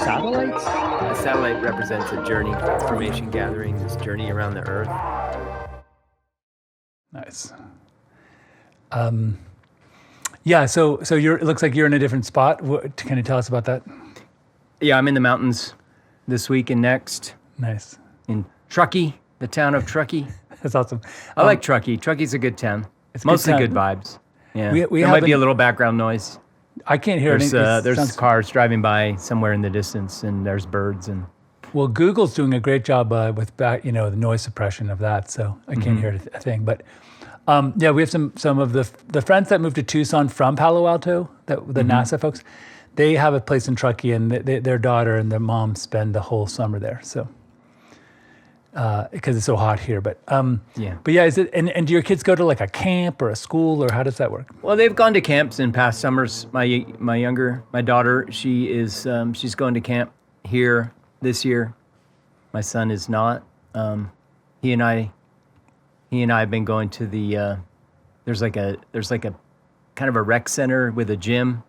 satellites? A satellite represents a journey, information gathering, this journey around the Earth. Nice. Yeah, so it looks like you're in a different spot. Can you tell us about that? Yeah, I'm in the mountains this week and next. Nice. In Truckee, the town of Truckee. That's awesome. I like Truckee. Truckee's a good town. It's mostly good vibes. Yeah. We there might be a little background noise. I can't hear There's anything. cars driving by somewhere in the distance, and there's birds. And well, Google's doing a great job with the noise suppression of that, so I can't hear a thing. But yeah, we have some of the friends that moved to Tucson from Palo Alto, the NASA folks. They have a place in Truckee, and their daughter and their mom spend the whole summer there. So. Because it's so hot here, but yeah, is it? And do your kids go to like a camp or a school, or how does that work? Well, they've gone to camps in past summers. My daughter, she's going to camp here this year. My son is not. He and I have been going to the. There's like a kind of a rec center with a gym,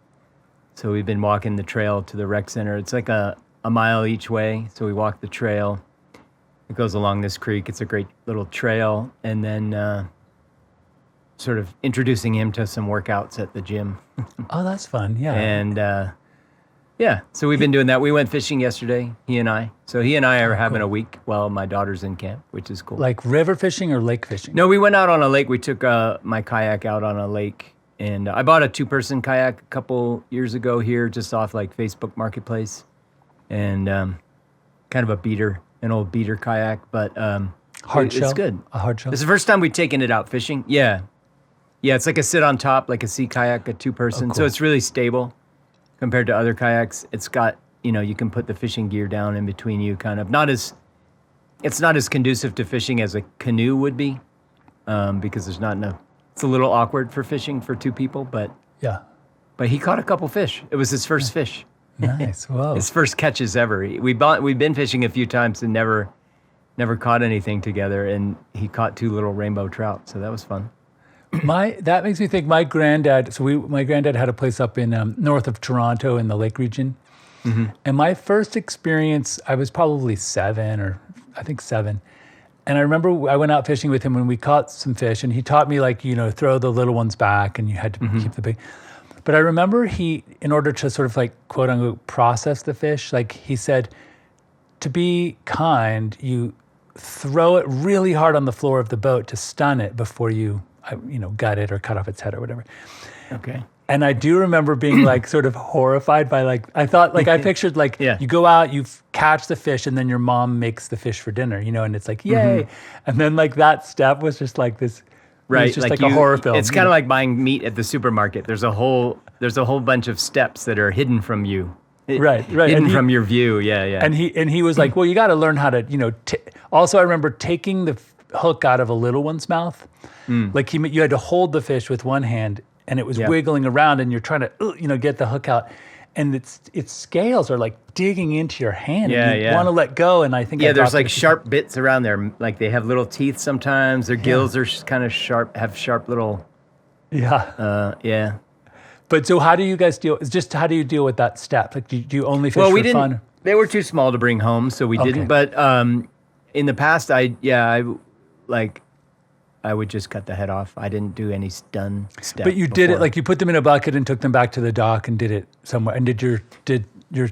so we've been walking the trail to the rec center. It's like a mile each way, so we walk the trail. It goes along this creek. It's a great little trail. And then sort of introducing him to some workouts at the gym. Oh, that's fun. Yeah. And yeah, so we've been doing that. We went fishing yesterday, he and I. So he and I are having a week while my daughter's in camp, which is cool. Like river fishing or lake fishing? No, we went out on a lake. We took my kayak out on a lake. And I bought a 2-person kayak a couple years ago here, just off like Facebook Marketplace. And kind of a beater. An old beater kayak, but hard shell? It's good. A hard shell? It's the first time we've taken it out fishing. Yeah. It's like a sit on top, like a sea kayak, a 2-person. Oh, cool. So it's really stable compared to other kayaks. It's got, you can put the fishing gear down in between you, kind of. It's not as conducive to fishing as a canoe would be, because there's not enough. It's a little awkward for fishing for 2 people, but yeah. But he caught a couple fish. It was his first fish. Nice. Whoa. His first catches ever. We've been fishing a few times and never caught anything together, and he caught 2 little rainbow trout, so that was fun. That makes me think my granddad. So my granddad had a place up in north of Toronto in the Lake region, and my first experience, I was probably 7 or I think 7, and I remember I went out fishing with him when we caught some fish, and he taught me throw the little ones back, and you had to keep the big. But I remember in order to sort of like quote unquote process the fish, like he said, to be kind, you throw it really hard on the floor of the boat to stun it before you gut it or cut off its head or whatever. Okay. And I do remember being like sort of horrified by I thought I pictured you go out, you catch the fish, and then your mom makes the fish for dinner, and it's like, yay. And then that step was just like this. Right, it's just like a horror film. It's kind of like buying meat at the supermarket. There's a whole bunch of steps that are hidden from you. Right. Hidden from your view. Yeah. And he was like, well, you got to learn how to, Also, I remember taking the hook out of a little one's mouth. Like you had to hold the fish with one hand, and it was wiggling around, and you're trying to, get the hook out. And its scales are like digging into your hand. And you want to let go. And I think there's like sharp bits around there. Like they have little teeth sometimes. Their gills are kind of sharp. Have sharp little. Yeah. But so how do you guys deal? How do you deal with that step? Like do you only fish for fun? They were too small to bring home, so we didn't. But in the past, I would just cut the head off. I didn't do any stun step. But you did it, like you put them in a bucket and took them back to the dock and did it somewhere. And did your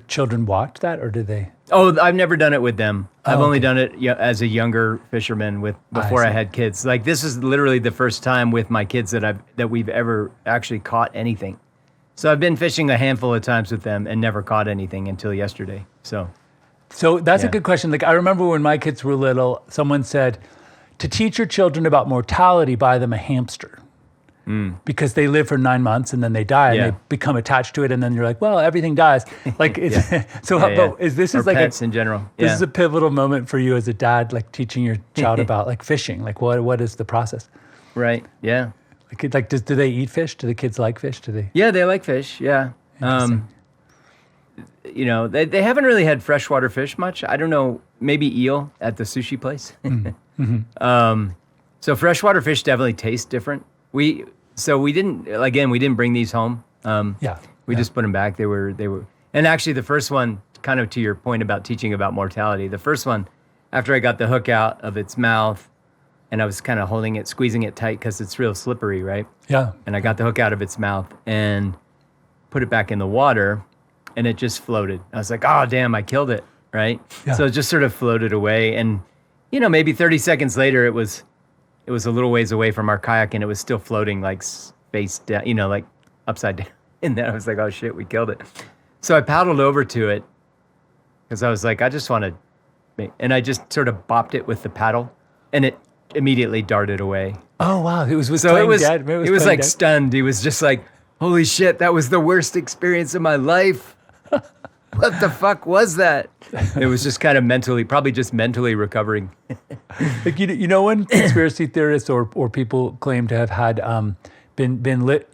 children watch that, or did they? Oh, I've never done it with them. I've only done it as a younger fisherman before I had kids. Like this is literally the first time with my kids that we've ever actually caught anything. So I've been fishing a handful of times with them and never caught anything until yesterday. So that's a good question. Like I remember when my kids were little, someone said, to teach your children about mortality, buy them a hamster. Because they live for 9 months and then they die and they become attached to it, and then you're like, well, everything dies. Like, but is this is like pets in general? This is a pivotal moment for you as a dad, like teaching your child about like fishing. Like, what is the process? Right. Yeah. Like, do they eat fish? Do the kids like fish? Do they? Yeah, they like fish. Yeah. They haven't really had freshwater fish much. I don't know, maybe eel at the sushi place. So freshwater fish definitely taste different. We didn't bring these home. We just put them back. They were, and actually the first one kind of to your point about teaching about mortality. The first one, after I got the hook out of its mouth, and I was kind of holding it, squeezing it tight because it's real slippery, right? Yeah. And I got the hook out of its mouth and put it back in the water, and it just floated. I was like, oh, damn, I killed it, right? Yeah. So it just sort of floated away. And, maybe 30 seconds later, it was a little ways away from our kayak, and it was still floating like face down, like upside down. And then I was like, oh, shit, we killed it. So I paddled over to it because I was like, I just want to, and I just sort of bopped it with the paddle, and it immediately darted away. Oh, wow. It was So it was dead. it was like stunned. He was just like, holy shit, that was the worst experience of my life. What the fuck was that? It was just kind of probably just mentally recovering. Like, when conspiracy theorists or people claim to have had been lit,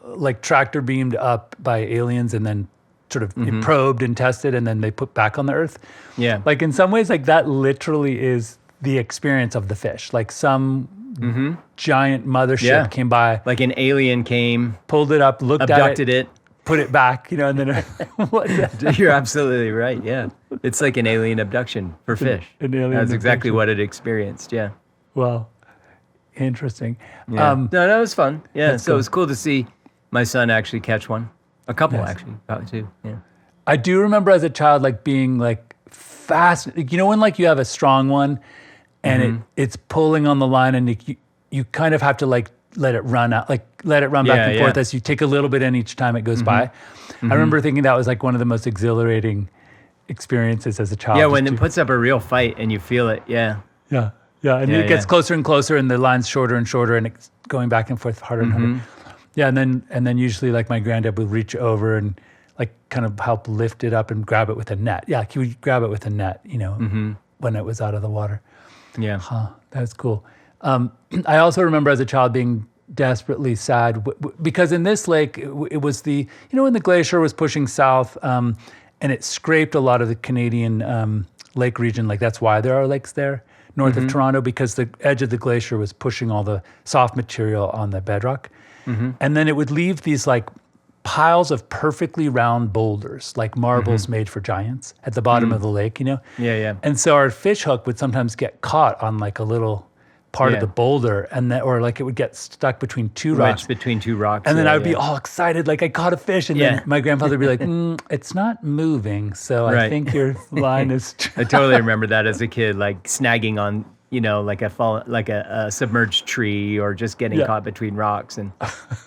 like tractor beamed up by aliens and then sort of probed and tested and then they put back on the earth. Yeah. Like in some ways, like that literally is the experience of the fish. Like some giant mothership came by. Like an alien came, pulled it up, looked abducted at it, put it back, and then You're absolutely right. Yeah. It's like an alien abduction for fish. An alien That's exactly abduction. what it experienced. Yeah. Well, interesting. Yeah. No, that was fun. Yeah. That's So cool. it was cool to see my son actually catch one. A couple, actually, probably two. Yeah. I do remember as a child, like being like fascinated. When like you have a strong one and it's pulling on the line and you kind of have to like let it run out, like let it run back and forth as you take a little bit in each time it goes by. I remember thinking that was like one of the most exhilarating experiences as a child. Yeah, when it puts up a real fight and you feel it. Yeah. Yeah. Yeah. And it gets closer and closer and the line's shorter and shorter and it's going back and forth harder and harder. Yeah. And then usually like my granddad would reach over and like kind of help lift it up and grab it with a net. Yeah. He would grab it with a net, when it was out of the water. Yeah. Huh. That's cool. I also remember as a child being desperately sad because in this lake, it was when the glacier was pushing south and it scraped a lot of the Canadian lake region. Like that's why there are lakes there north of Toronto, because the edge of the glacier was pushing all the soft material on the bedrock. And then it would leave these like piles of perfectly round boulders, like marbles made for giants at the bottom of the lake, Yeah, yeah. And so our fish hook would sometimes get caught on like a little part of the boulder, or like it would get stuck between two rocks. Wedged between two rocks. And then I would be all excited, like I caught a fish. And Yeah. then my grandfather would be like, it's not moving. So I Right. think your line is... I totally remember that as a kid, like snagging on, like a submerged tree or just getting caught between rocks. And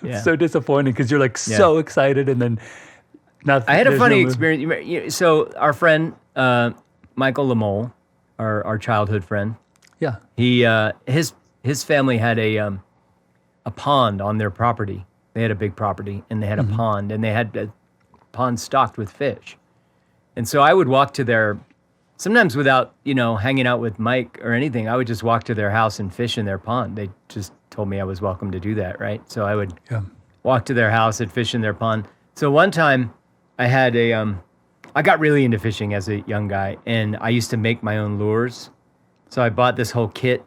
yeah. so disappointing because you're like so excited and then nothing. I had a there's funny no movement. experience. So our friend, Michael Lamole, our childhood friend, Yeah. he his family had a pond on their property. They had a big property and they had a pond, and they had a pond stocked with fish. And so I would walk to their, sometimes without, hanging out with Mike or anything, I would just walk to their house and fish in their pond. They just told me I was welcome to do that, right? So I would walk to their house and fish in their pond. So one time I had I got really into fishing as a young guy, and I used to make my own lures. So I bought this whole kit.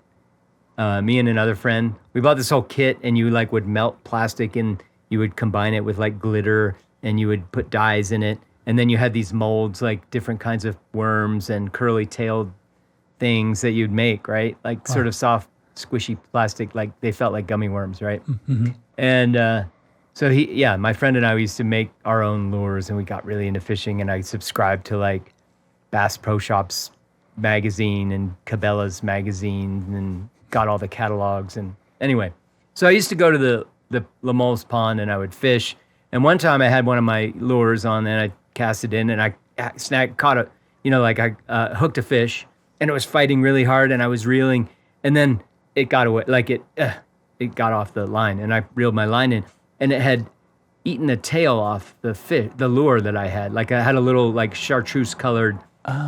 Me and another friend, we bought this whole kit, and you like would melt plastic and you would combine it with like glitter and you would put dyes in it. And then you had these molds, like different kinds of worms and curly tailed things that you'd make, right? Like sort of soft, squishy plastic, like they felt like gummy worms, right? And so my friend and I, we used to make our own lures, and we got really into fishing, and I subscribed to like Bass Pro Shops magazine and Cabela's magazine and got all the catalogs. And anyway, so I used to go to the Lamole's pond and I would fish. And one time I had one of my lures on and I cast it in and I caught I hooked a fish, and it was fighting really hard and I was reeling, and then it got away, like it got off the line, and I reeled my line in, and it had eaten the tail off the lure that I had. Like I had a little like chartreuse colored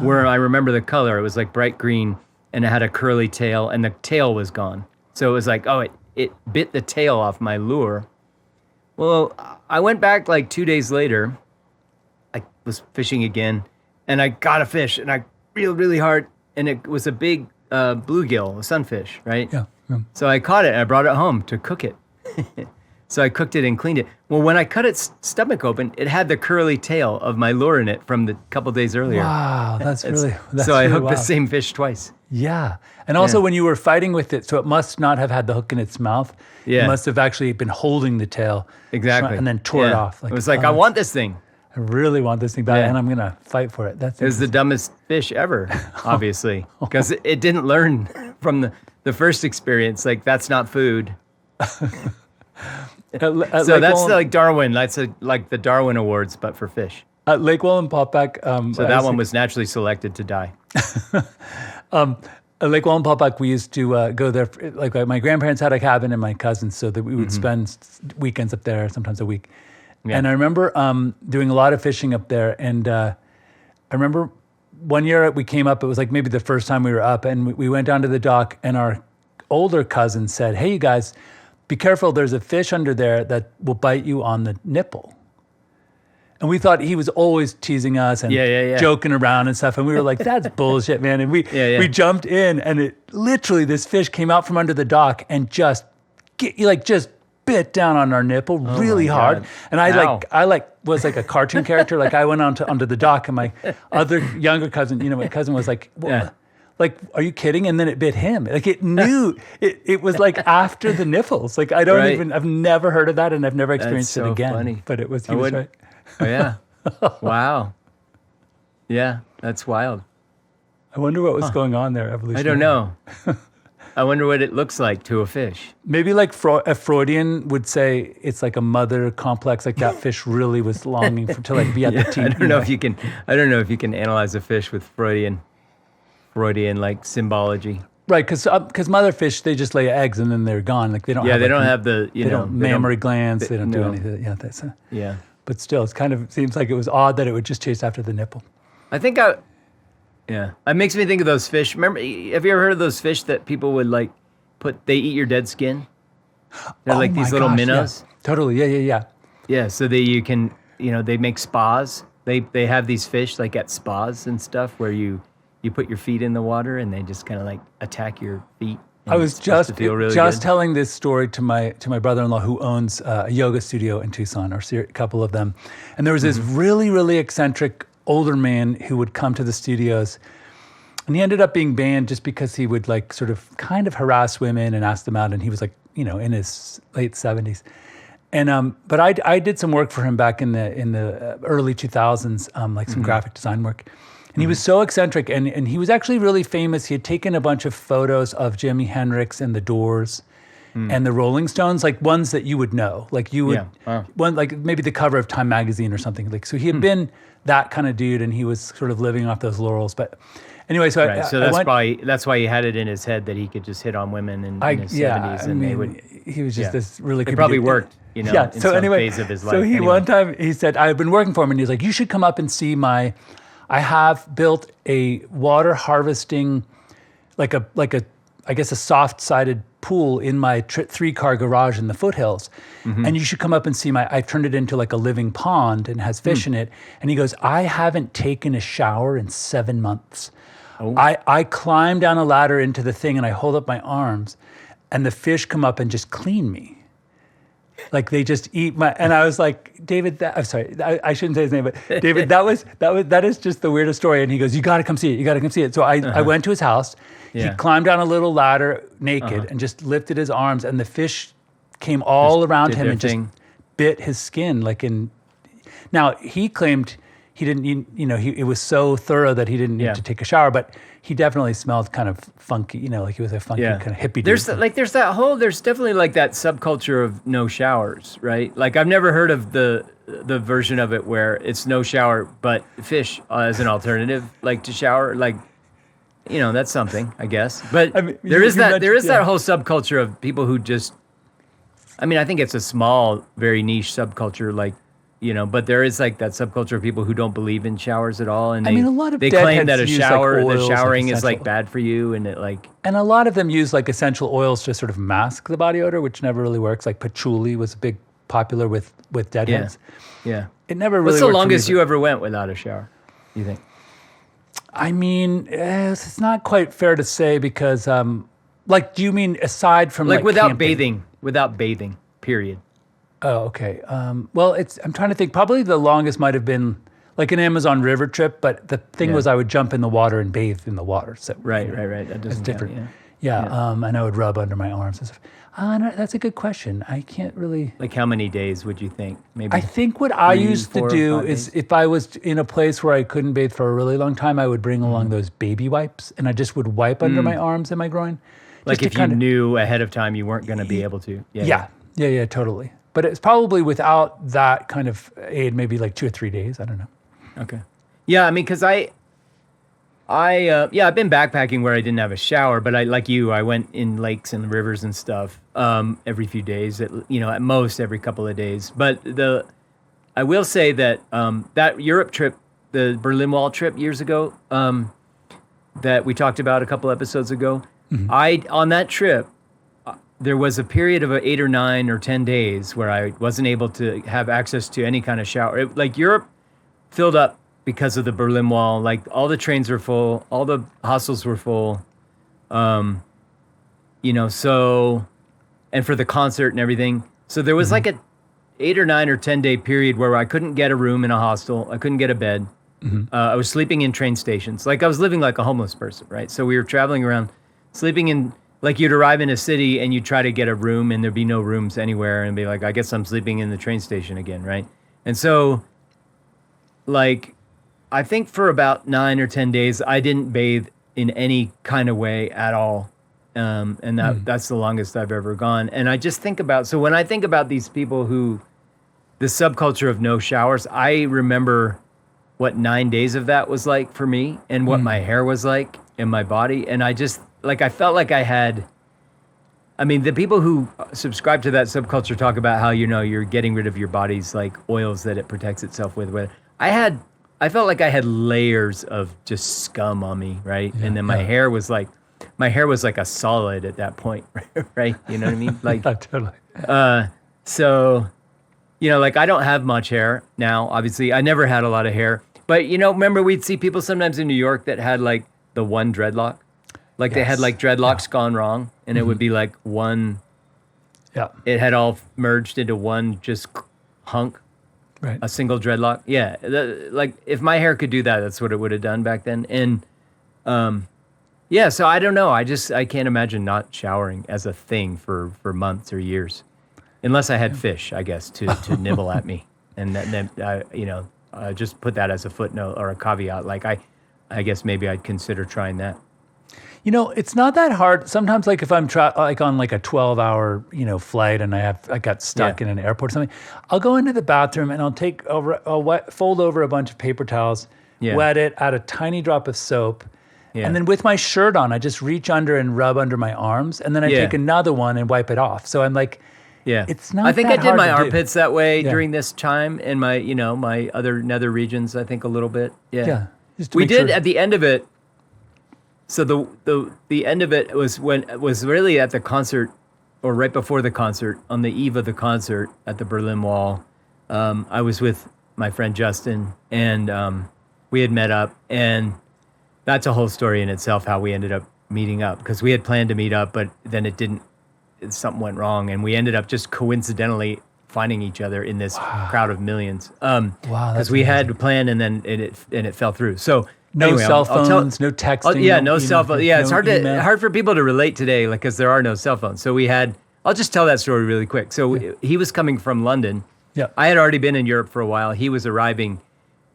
worm. I remember the color. It was like bright green, and it had a curly tail, and the tail was gone. So it was like, it bit the tail off my lure. Well, I went back like 2 days later. I was fishing again, and I got a fish, and I reeled really hard, and it was a big bluegill, a sunfish, right? Yeah. So I caught it, and I brought it home to cook it. So I cooked it and cleaned it. Well, when I cut its stomach open, it had the curly tail of my lure in it from the couple days earlier. Wow, that's So really I hooked the wild. same fish twice. Yeah. And also when you were fighting with it, so it must not have had the hook in its mouth. Yeah. It must have actually been holding the tail. Exactly. And then tore it Yeah. off. It was like, I want this thing. I really want this thing back, Yeah. and I'm going to fight for it. It was the dumbest fish ever, obviously, because it didn't learn from the first experience. Like, that's not food. At So Lake that's Wallen, like Darwin. That's like the Darwin Awards, but for fish. at Lake Wallenpaupack. So that one was naturally selected to die. At Lake Wallenpaupack, we used to go there. Like my grandparents had a cabin and my cousins, so that we would spend weekends up there, sometimes a week. Yeah. And I remember doing a lot of fishing up there. And I remember one year we came up. It was like maybe the first time we were up, and we went down to the dock. And our older cousin said, "Hey, you guys, be careful. There's a fish under there that will bite you on the nipple." And we thought he was always teasing us and joking around and stuff. And we were like, that's bullshit, man. And we jumped in, and it literally, this fish came out from under the dock and just bit down on our nipple really hard. And I was like a cartoon character. Like I went onto the dock, and my other younger cousin, my cousin was like, well, like, are you kidding? And then it bit him. Like it knew, it was like after the nipples. Like I've never heard of that, and I've never experienced it again. Funny. But he was right. Oh, yeah. Wow. Yeah, that's wild. I wonder what was going on there, evolutionary. I don't know. I wonder what it looks like to a fish. Maybe like a Freudian would say it's like a mother complex, like that fish really was longing to like be at the teeth. I don't know if you can analyze a fish with Freudian like symbology. Right, because mother fish, they just lay eggs and then they're gone. Like they don't. They don't have the mammary glands. They don't do anything. Yeah, that's. Yeah. But still, it kind of seems like it was odd that it would just chase after the nipple. I think it makes me think of those fish. Remember, have you ever heard of those fish that people would like they eat your dead skin? They're like these little minnows. Yeah. Totally, yeah. Yeah, so you can, they make spas. They have these fish like at spas and stuff where you put your feet in the water and they just kind of like attack your feet. I was just really telling this story to my brother-in-law who owns a yoga studio in Tucson, or a couple of them. And there was this really, really eccentric older man who would come to the studios. And he ended up being banned just because he would like sort of kind of harass women and ask them out. And he was like, in his late 70s. And but I did some work for him back in the early 2000s, like some graphic design work. And he was so eccentric, and he was actually really famous. He had taken a bunch of photos of Jimi Hendrix and the Doors and the Rolling Stones, like ones that you would know. Like you would, one like maybe the cover of Time magazine or something. Like so, he had been that kind of dude, and he was sort of living off those laurels. But anyway, so that's why he had it in his head that he could just hit on women in his 70s, and he was just this really. It probably worked, in so some anyway, phase of his life. So one time he said, I've been working for him, and he's like, you should come up and see I have built a water harvesting, like a I guess a soft-sided pool in my 3-car garage in the foothills, and you should come up and see I've turned it into like a living pond and has fish in it. And he goes, I haven't taken a shower in 7 months. Oh. I climb down a ladder into the thing and I hold up my arms, and the fish come up and just clean me. Like they just eat and I was like, David, I'm sorry, I shouldn't say his name, but David, that is just the weirdest story. And he goes, you got to come see it. So I went to his house. Yeah. He climbed down a little ladder naked and just lifted his arms, and the fish came all around him and just bit his skin. Now he claimed he didn't, it was so thorough that he didn't need to take a shower, but he definitely smelled kind of funky, like he was a funky kind of hippie dude. There's definitely like that subculture of no showers, right? Like I've never heard of the version of it where it's no shower, but fish as an alternative, like to shower, like, that's something, I guess. But there is that whole subculture of people who just, I think it's a small, very niche subculture, like, but there is like that subculture of people who don't believe in showers at all, and a lot of they claim that the showering is like bad for you, and it like. And a lot of them use like essential oils to sort of mask the body odor, which never really works. Like patchouli was popular with deadheads. Yeah. It never really. What's the worked longest for me, you ever went without a shower? You think? It's not quite fair to say because, do you mean aside from without camping? bathing? Without bathing, period. Oh, okay. Well, I'm trying to think. Probably the longest might have been like an Amazon River trip, but the thing was I would jump in the water and bathe in the water. So Right. That it's doesn't different. count, Yeah. And I would rub under my arms and stuff. No, that's a good question. I can't really. Like how many days would you think? Maybe. I think what I 3, used to 4, do 5 is days? if I was in a place where I couldn't bathe for a really long time, I would bring along those baby wipes and I just would wipe under my arms and my groin. Like just if you knew ahead of time you weren't going to be able to. Yeah, totally. But it's probably without that kind of aid, maybe like 2 or 3 days. I don't know. Okay. Yeah, I mean, because I've been backpacking where I didn't have a shower, but I went in lakes and rivers and stuff every few days, at most every couple of days. But I will say that that Europe trip, the Berlin Wall trip years ago, that we talked about a couple episodes ago, on that trip, there was a period of 8 or 9 or 10 days where I wasn't able to have access to any kind of shower. Like Europe filled up because of the Berlin Wall. Like all the trains were full, all the hostels were full. So, and for the concert and everything. So there was like a 8 or 9 or 10 day period where I couldn't get a room in a hostel. I couldn't get a bed. I was sleeping in train stations. Like I was living like a homeless person, right? So we were traveling around, sleeping in. Like you'd arrive in a city and you'd try to get a room and there'd be no rooms anywhere and be like, I guess I'm sleeping in the train station again, right? And so, like, I think for about 9 or 10 days, I didn't bathe in any kind of way at all. And that's the longest I've ever gone. And I just think about, so when I think about these people the subculture of no showers, I remember what 9 days of that was like for me and what my hair was like in my body. And I just, like, I felt like the people who subscribe to that subculture talk about how, you're getting rid of your body's like oils that it protects itself with. I felt like I had layers of just scum on me, right? And then my hair was like a solid at that point, right? You know what I mean? Like, Totally. So, like I don't have much hair now, obviously. I never had a lot of hair. But, remember we'd see people sometimes in New York that had like the one dreadlock? Like they had like dreadlocks gone wrong, and it would be like one. Yeah. It had all merged into one just hunk, Right. a single dreadlock. Yeah, like if my hair could do that, that's what it would have done back then. And so I don't know. I can't imagine not showering as a thing for months or years, unless I had fish, I guess, to nibble at me, and then just put that as a footnote or a caveat. Like I guess maybe I'd consider trying that. It's not that hard. Sometimes, like if I'm like on like a 12-hour, flight, and I got stuck in an airport or something, I'll go into the bathroom and I'll fold over a bunch of paper towels, wet it, add a tiny drop of soap, and then with my shirt on, I just reach under and rub under my arms, and then I take another one and wipe it off. So I'm like, it's not. I think that I did my hard to do. armpits that way during this time, and my my other nether regions. I think a little bit. Yeah. Just to We make did sure. at the end of it. So the end of it was really at the concert, or right before the concert, on the eve of the concert at the Berlin Wall. I was with my friend Justin, and we had met up, and that's a whole story in itself how we ended up meeting up, because we had planned to meet up, but then it didn't. Something went wrong, and we ended up just coincidentally finding each other in this crowd of millions. Because we had planned, and then it fell through. So. No Anyway, cell I'll phones, no texting. No cell phone. Yeah, it's no email. hard for people to relate today, like, because there are no cell phones. So I'll just tell that story really quick. So he was coming from London. Yeah. I had already been in Europe for a while. He was arriving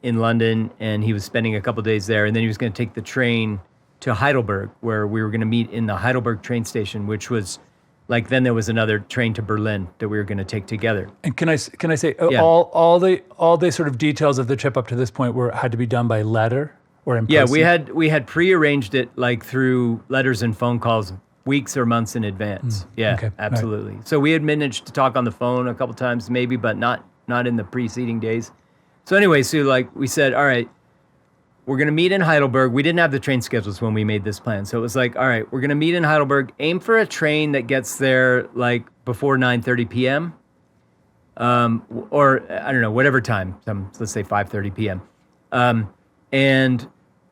in London, and he was spending a couple days there, and then he was going to take the train to Heidelberg, where we were going to meet in the Heidelberg train station, which was like, then there was another train to Berlin that we were going to take together. And can I say all the sort of details of the trip up to this point had to be done by letter? Or in person? we had prearranged it like through letters and phone calls weeks or months in advance. okay. Absolutely. Right. So we had managed to talk on the phone a couple times maybe, but not in the preceding days. So anyway, so like we said, all right, we're going to meet in Heidelberg. We didn't have the train schedules when we made this plan. So it was like, all right, we're going to meet in Heidelberg. Aim for a train that gets there like before 9:30 p.m. Or I don't know, whatever time. Let's say 5:30 p.m. And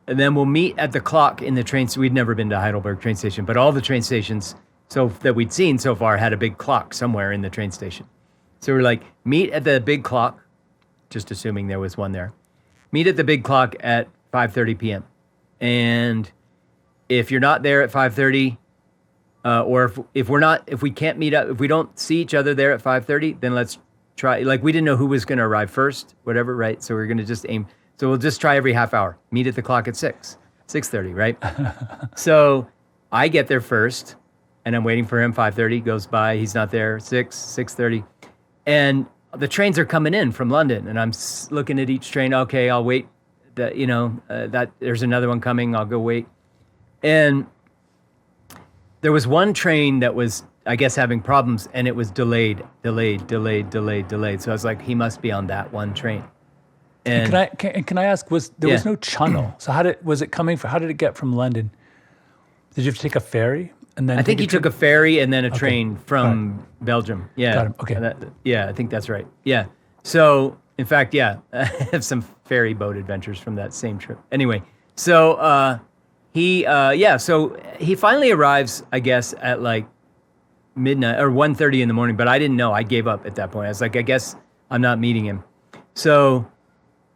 then we'll meet at the clock in the train. So we'd never been to Heidelberg train station, but all the train stations that we'd seen so far had a big clock somewhere in the train station. So we're like, meet at the big clock, just assuming there was one there. Meet at the big clock at 5:30 p.m. And if you're not there at 5:30, or if we can't meet up, if we don't see each other there at 5:30, then let's try. Like, we didn't know who was going to arrive first, whatever, right? So we're going to just aim. So we'll just try every half hour. Meet at the clock at 6:30, right? So I get there first, and I'm waiting for him. 5:30 goes by. He's not there. 6:30, and the trains are coming in from London, and I'm looking at each train. Okay, I'll wait. That there's another one coming. I'll go wait. And there was one train that was, I guess, having problems, and it was delayed. So I was like, he must be on that one train. And can I ask? Was no channel? So how did it get from London? Did you have to take a ferry and then? I think he took a ferry and then a train from Belgium. Yeah. Got him. Okay. I think that's right. Yeah. So in fact, I have some ferry boat adventures from that same trip. Anyway, so so he finally arrives, I guess, at like midnight or 1:30 in the morning. But I didn't know. I gave up at that point. I was like, I guess I'm not meeting him. So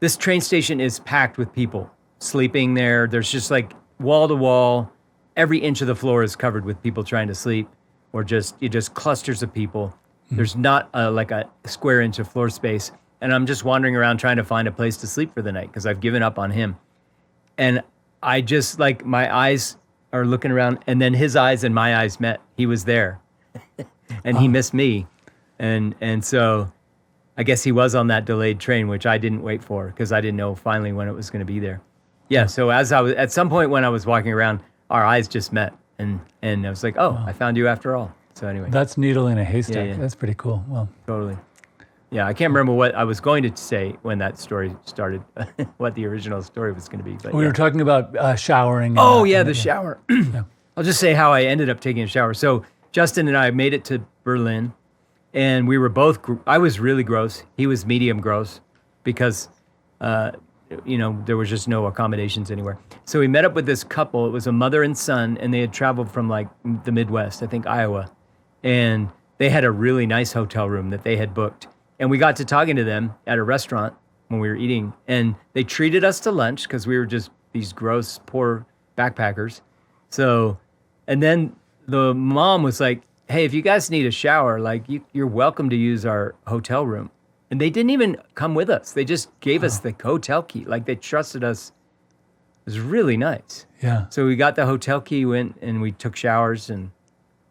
this train station is packed with people sleeping there. There's just like wall to wall. Every inch of the floor is covered with people trying to sleep, or just clusters of people. Mm-hmm. There's not like a square inch of floor space. And I'm just wandering around trying to find a place to sleep for the night because I've given up on him. And I just, like, my eyes are looking around, and then his eyes and my eyes met. He was there, and he missed me. And so I guess he was on that delayed train, which I didn't wait for because I didn't know finally when it was going to be there. Yeah, so at some point when I was walking around, our eyes just met, and I was like, I found you after all. So anyway. That's needle in a haystack. Yeah. That's pretty cool. Well, totally. Yeah, I can't remember what I was going to say when that story started, what the original story was going to be. But we were talking about showering. The shower. Yeah. I'll just say how I ended up taking a shower. So Justin and I made it to Berlin, and we were both, I was really gross. He was medium gross because, there was just no accommodations anywhere. So we met up with this couple. It was a mother and son, and they had traveled from like the Midwest, I think Iowa. And they had a really nice hotel room that they had booked. And we got to talking to them at a restaurant when we were eating. And they treated us to lunch because we were just these gross, poor backpackers. So, and then the mom was like, hey, if you guys need a shower, like you're welcome to use our hotel room. And they didn't even come with us. They just gave us the hotel key. Like, they trusted us. It was really nice. Yeah. So we got the hotel key, went and we took showers and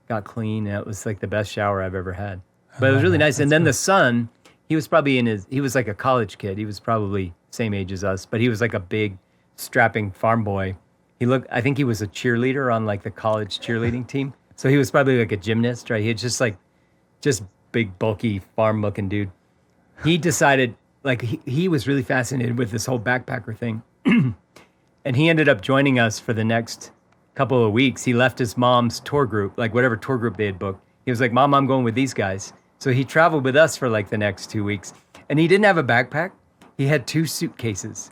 got clean. And it was like the best shower I've ever had. But it was really nice. And then the son, he was probably he was like a college kid. He was probably same age as us, but he was like a big, strapping farm boy. I think he was a cheerleader on like the college cheerleading team. So he was probably like a gymnast, right? He had just big, bulky, farm-looking dude. He decided, like, he was really fascinated with this whole backpacker thing. And he ended up joining us for the next couple of weeks. He left his mom's tour group, like whatever tour group they had booked. He was like, Mom, I'm going with these guys. So he traveled with us for like the next 2 weeks. And he didn't have a backpack. He had 2 suitcases.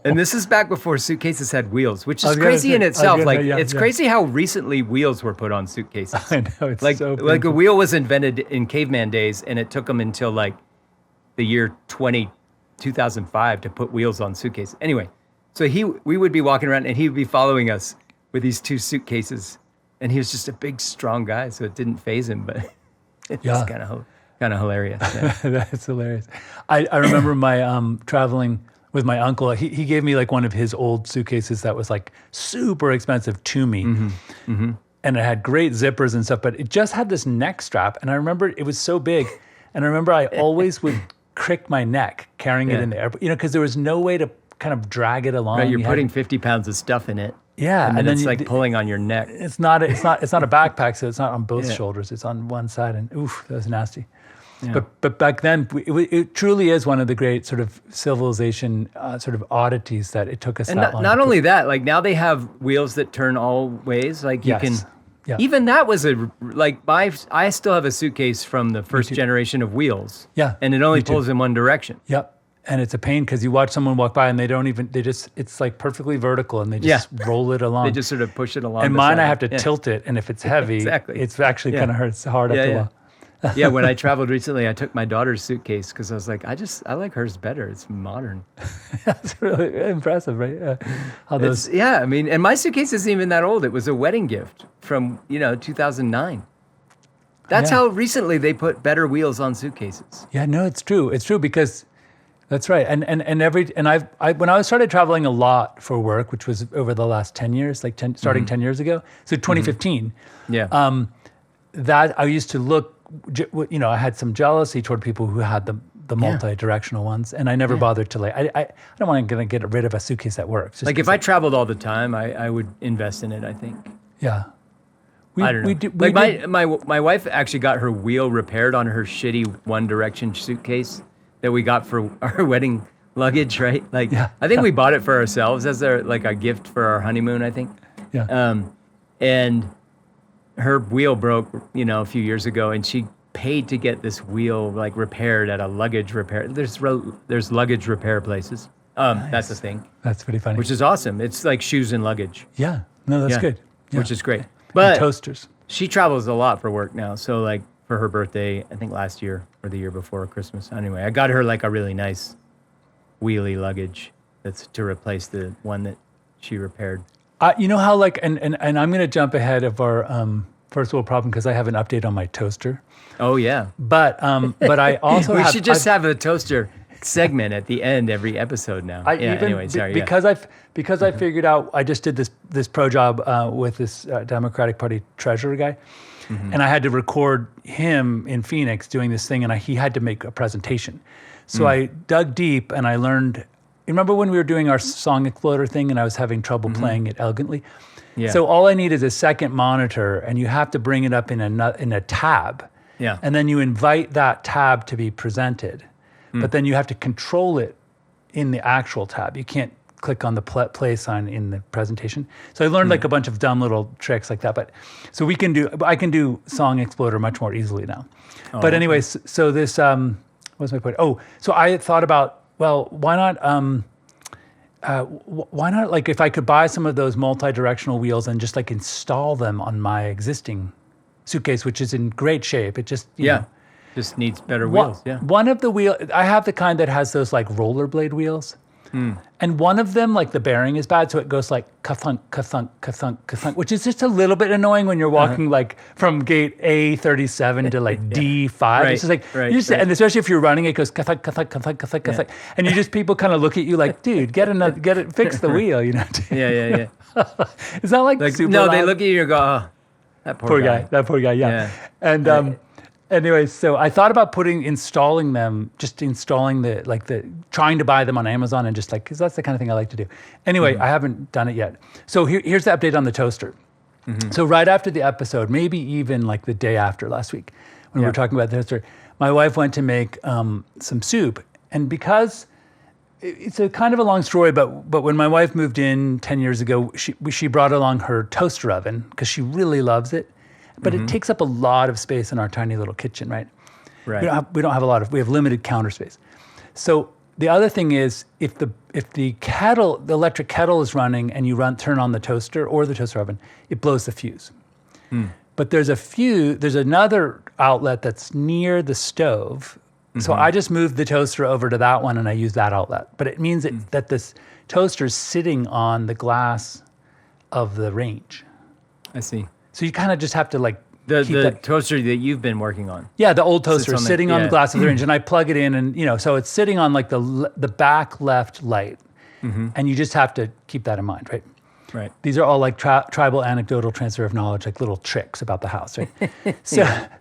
And this is back before suitcases had wheels, which is crazy in itself. It's crazy how recently wheels were put on suitcases. I know, it's like, so painful. Like a wheel was invented in caveman days, and it took them until like the year 2005 to put wheels on suitcases. Anyway, so we would be walking around, and he would be following us with these 2 suitcases. And he was just a big, strong guy, so it didn't faze him, but it was kind of hilarious. Yeah. That's hilarious. I remember my traveling with my uncle. He gave me like one of his old suitcases that was like super expensive to me. Mm-hmm. Mm-hmm. And it had great zippers and stuff, but it just had this neck strap. And I remember it was so big. And I remember I always would crick my neck carrying it in the airport, because there was no way to kind of drag it along. Right, you're putting 50 pounds of stuff in it. Yeah. And then it's like pulling on your neck. It's not a backpack, so it's not on both shoulders. It's on one side, and oof, that was nasty. Yeah. But back then, it truly is one of the great sort of civilization sort of oddities that it took us that long. Not only that, like now they have wheels that turn all ways. Like you can, even that was I still have a suitcase from the first generation of wheels. Yeah. And it only pulls in one direction. Yep. And it's a pain because you watch someone walk by and it's like perfectly vertical and they just roll it along. They just sort of push it along. And mine, I have to tilt it. And if it's heavy, exactly. it's actually kind of hurts hard after a while. Yeah, when I traveled recently, I took my daughter's suitcase because I was like, I like hers better. It's modern. That's really impressive, right? How those. I mean, and my suitcase isn't even that old. It was a wedding gift from 2009. That's Yeah. how recently they put better wheels on suitcases. Yeah, no, it's true. It's true because that's right. And I when I started traveling a lot for work, which was over the last 10 years, starting 10 years ago, so 2015. Yeah. That I used to look, I had some jealousy toward people who had the multi-directional ones, and I never bothered to I don't want to get rid of a suitcase at work. Just Like if I traveled all the time, I would invest in it, I think. yeah. I don't know. My wife actually got her wheel repaired on her shitty One Direction suitcase that we got for our wedding luggage, right? Like, I think we bought it for ourselves as a gift for our honeymoon, I think. Yeah. And her wheel broke, a few years ago, and she paid to get this wheel repaired at a luggage repair. There's luggage repair places. That's the thing. That's pretty funny. Which is awesome. It's like shoes and luggage. Yeah. No, that's good. Yeah. Which is great. But and toasters. She travels a lot for work now. So for her birthday, I think last year or the year before Christmas. Anyway, I got her a really nice Wheelie Luggage that's to replace the one that she repaired. You know how and I'm going to jump ahead of our first world problem because I have an update on my toaster. Oh yeah. But I also we should just have a toaster segment at the end every episode now. Because I figured out I just did this pro job with this Democratic Party treasurer guy, and I had to record him in Phoenix doing this thing, and he had to make a presentation. So I dug deep and I learned. You remember when we were doing our song exploder thing and I was having trouble playing it elegantly? Yeah. So all I need is a second monitor, and you have to bring it up in a tab. Yeah. And then you invite that tab to be presented. But then you have to control it in the actual tab. You can't click on the play sign in the presentation. So I learned a bunch of dumb little tricks like that. But so I can do Song Exploder much more easily now. But anyway, so this what's my point? Oh, so I thought about, well, why not if I could buy some of those multi-directional wheels and just install them on my existing suitcase, which is in great shape. It just you know, just needs better wheels. Yeah. One of the I have the kind that has those rollerblade wheels. And one of them, the bearing is bad, so it goes ka-thunk, ka-thunk, ka-thunk, ka-thunk, which is just a little bit annoying when you're walking from gate A37 to D5. Right, It's just and especially if you're running, it goes ka-thunk, ka-thunk, ka-thunk, ka-thunk, ka-thunk. And people kind of look at you dude, fix the wheel, Yeah. Is that super no, loud? they look at you and go, oh, that poor guy. That poor guy, yeah. And anyway, so I thought about installing them, trying to buy them on Amazon and just because that's the kind of thing I like to do. Anyway, I haven't done it yet. So here's the update on the toaster. So right after the episode, maybe even the day after last week, when we were talking about the toaster, my wife went to make some soup. And because it's a kind of a long story, but when my wife moved in 10 years ago, she brought along her toaster oven because she really loves it. But it takes up a lot of space in our tiny little kitchen, right? Right. We don't have we have limited counter space. So the other thing is if the electric kettle is running and you turn on the toaster or the toaster oven, it blows the fuse. But there's another outlet that's near the stove. So I just moved the toaster over to that one and I use that outlet. But it means that this toaster is sitting on the glass of the range. I see. So you kind of just have to the toaster that you've been working on. Yeah, the old toaster is sitting on the glass of the range, and I plug it in, and so it's sitting on the back left light, and you just have to keep that in mind, right? Right. These are all tribal anecdotal transfer of knowledge, little tricks about the house, right?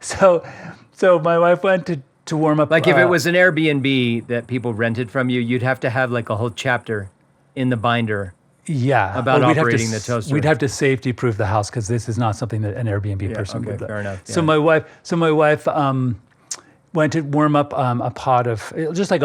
So my wife went to warm up. If it was an Airbnb that people rented from you, you'd have to have a whole chapter in the binder. Yeah, about operating the toaster. We'd have to safety-proof the house because this is not something that an Airbnb person would do. Fair enough. So my wife went to warm up a pot of just like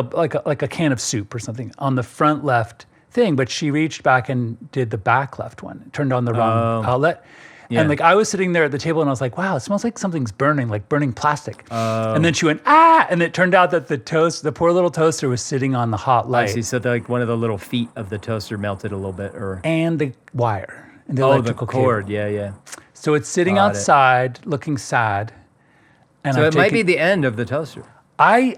a can of soup or something on the front left thing, but she reached back and did the back left one. Turned on the wrong outlet. Yeah. And I was sitting there at the table and I was like, wow, it smells like something's burning, like burning plastic. And then she went, ah! And it turned out that the poor little toaster was sitting on the hot light. I see. So one of the little feet of the toaster melted a little bit, and the wire and the electrical cord. cable. Yeah. So it's sitting outside looking sad. And So I've it might taken- be the end of the toaster. I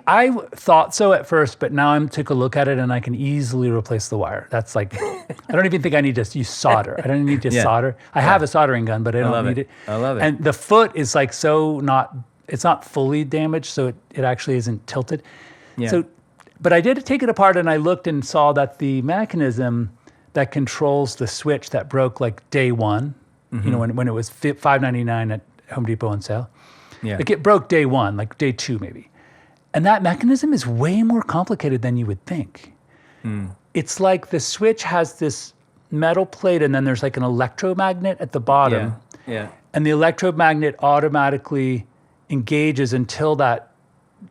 thought so at first, but now I took a look at it and I can easily replace the wire. That's like, I don't even think I need to use solder. I don't need to Yeah. solder. I have a soldering gun, but I don't love need it. it. I love it. And the foot is like it's not fully damaged, so it actually isn't tilted. Yeah. So, but I did take it apart and I looked and saw that the mechanism that controls the switch that broke like day one, when it was $5.99 at Home Depot on sale. Yeah. Like it broke day one, like day two maybe. And that mechanism is way more complicated than you would think. It's like the switch has this metal plate and then there's like an electromagnet at the bottom. Yeah. And the electromagnet automatically engages until that,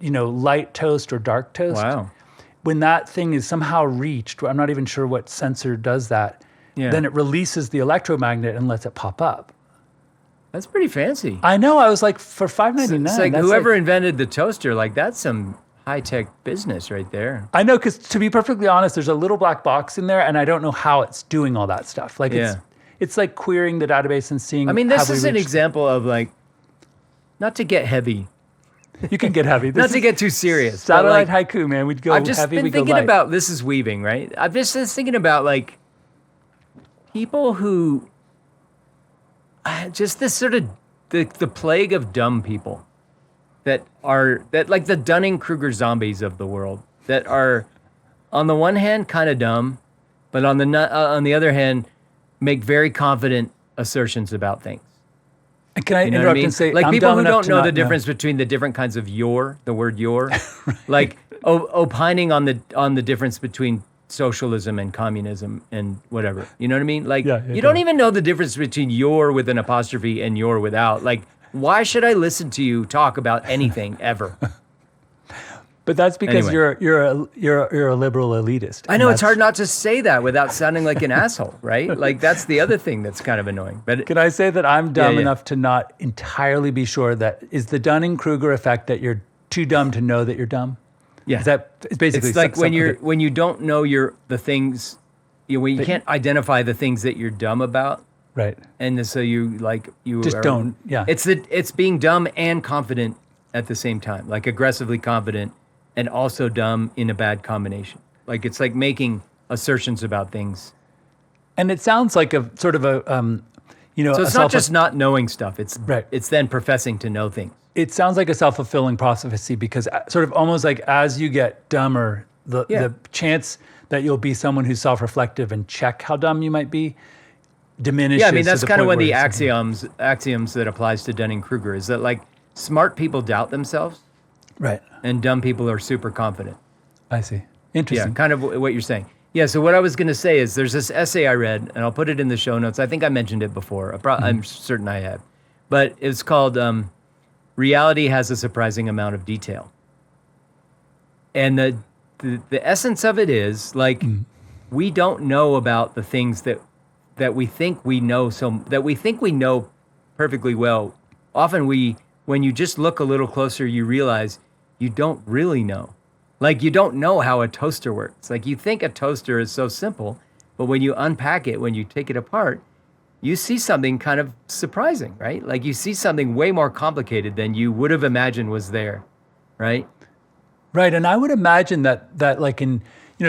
light toast or dark toast. Wow. When that thing is somehow reached, I'm not even sure what sensor does that, Yeah. then it releases the electromagnet and lets it pop up. That's pretty fancy. I know. I was like, for $5.99. It's like that's whoever invented the toaster, like that's some high-tech business right there. I know, because to be perfectly honest, there's a little black box in there, and I don't know how it's doing all that stuff. Like it's like querying the database and seeing. I mean, this have we is an reached- example of like, not to get heavy, You can get heavy. not to get too serious. but, satellite like, haiku, man. We'd go I've just heavy, been we go thinking light. about this is weaving, right? I've just been thinking about like people who just this sort of the plague of dumb people that like the Dunning-Kruger zombies of the world that are on the one hand kind of dumb, but on the other hand make very confident assertions about things. And can I You know interrupt what I mean? and say, Like I'm people dumb who enough don't to know not the difference between the different kinds of the word your, like opining on the difference between socialism and communism and whatever. You know what I mean? Like Yeah, you don't even know the difference between your with an apostrophe and your without. Like, why should I listen to you talk about anything ever? But that's because Anyway. you're a liberal elitist. I know it's hard not to say that without sounding like an asshole, right? Like that's the other thing that's kind of annoying. But Can I say that I'm dumb yeah. enough to not entirely be sure that is the Dunning-Kruger effect that you're too dumb to know that you're dumb? yeah, Is that it's basically it's like something when you don't know the things, when you can't identify the things that you're dumb about, right? and so you Just don't, yeah. It's being dumb and confident at the same time, like aggressively confident and also dumb in a bad combination. Like it's like making assertions about things. And it sounds like a sort of a So it's not just not knowing stuff. It's Right. It's then professing to know things. it sounds like a self-fulfilling prophecy because sort of almost like as you get dumber, the chance that you'll be someone who's self-reflective and check how dumb you might be diminishes. Yeah, I mean to that's the kind of point one of where the it's- axioms that applies to Dunning-Kruger is that like smart people doubt themselves Right. and dumb people are super confident. I see. Yeah, Interesting. kind of what you're saying. Yeah, so what I was going to say is there's this essay I read, and I'll put it in the show notes. I think I mentioned it before. I'm certain I have. But it's called Reality Has a Surprising Amount of Detail. And the essence of it is, like, we don't know about the things that we think we know, that we think we know perfectly well. Often when you just look a little closer, you realize you don't really know. Like, you don't know how a toaster works. Like, you think a toaster is so simple, but when you unpack it, when you take it apart, you see something kind of surprising, right? Like, you see something way more complicated than you would have imagined was there, right? Right, and I would imagine that like in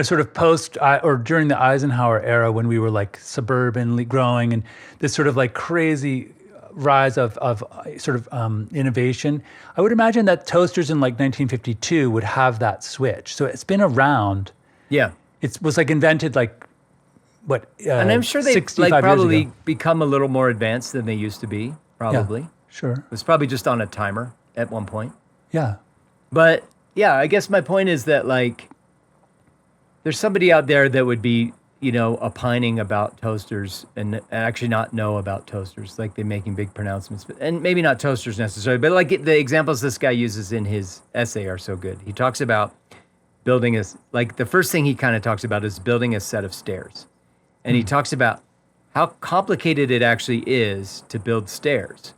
sort of post or during the Eisenhower era when we were like suburbanly growing and this sort of like crazy rise of sort of innovation, I would imagine that toasters in like 1952 would have that switch. So it's been around. Yeah. It was like invented like what? And I'm sure they 65 like years probably ago. become a little more advanced than they used to be, probably. Yeah, sure. It was probably just on a timer at one point. Yeah. But yeah, I guess my point is that like there's somebody out there that would be, opining about toasters and actually not know about toasters, like they're making big pronouncements, and maybe not toasters necessarily, but like the examples this guy uses in his essay are so good. He talks about building the first thing he kind of talks about is building a set of stairs. And he talks about how complicated it actually is to build stairs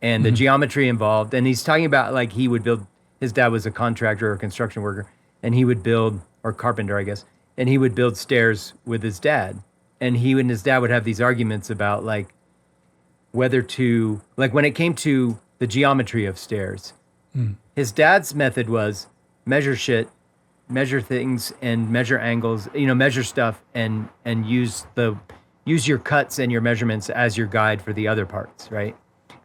and the geometry involved. And he's talking about like he would build, his dad was a contractor or a construction worker, and he would build, or carpenter, I guess, and he would build stairs with his dad. And he and his dad would have these arguments about like whether to, like when it came to the geometry of stairs, His dad's method was measure shit, measure things, and measure angles. Measure stuff and use your cuts and your measurements as your guide for the other parts, right?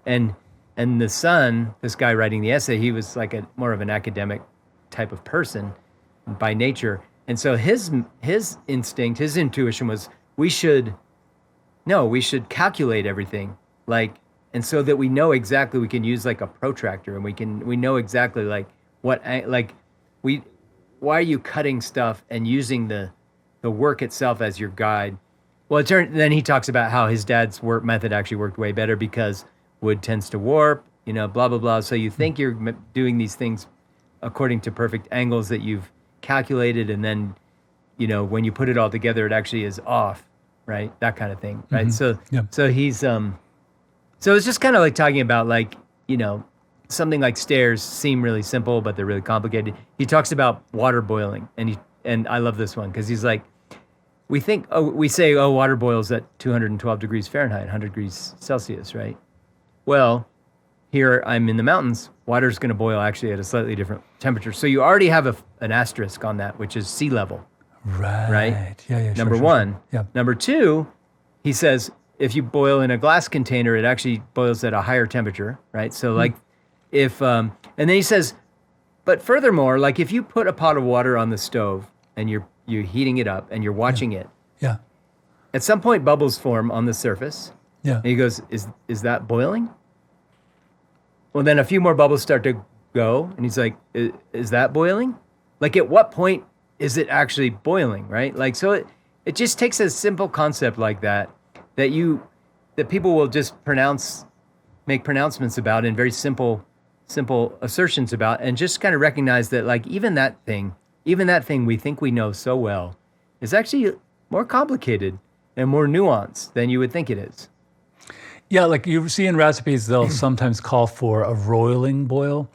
And the son, this guy writing the essay, he was like more of an academic type of person by nature. And so his instinct, his intuition was we should calculate everything, and so that we know exactly, we can use like a protractor, and we know exactly why are you cutting stuff and using the work itself as your guide. Well, then he talks about how his dad's work method actually worked way better because wood tends to warp, blah, blah, blah. So you think you're doing these things according to perfect angles that you've calculated, and then, when you put it all together, it actually is off, right? That kind of thing, right? Mm-hmm. So he's, so it's just kind of like talking about something like stairs seem really simple, but they're really complicated. He talks about water boiling, and I love this one because he's like, we say water boils at 212 degrees Fahrenheit, 100 degrees Celsius, right? Well, here I'm in the mountains. Water's going to boil actually at a slightly different temperature. So you already have an asterisk on that, which is sea level. Right? Yeah. Number one. Sure. Yeah. Number two, he says, if you boil in a glass container, it actually boils at a higher temperature, right? So if, and then he says, but furthermore, if you put a pot of water on the stove and you're heating it up and you're watching it. Yeah. At some point, bubbles form on the surface. Yeah. And he goes, is that boiling? Well, then a few more bubbles start to go, and he's like, is that boiling? At what point is it actually boiling, right? So it just takes a simple concept like that people will just make pronouncements about, and very simple assertions about, and just kind of recognize that even that thing we think we know so well is actually more complicated and more nuanced than you would think it is. Yeah, you see in recipes, they'll sometimes call for a roiling boil.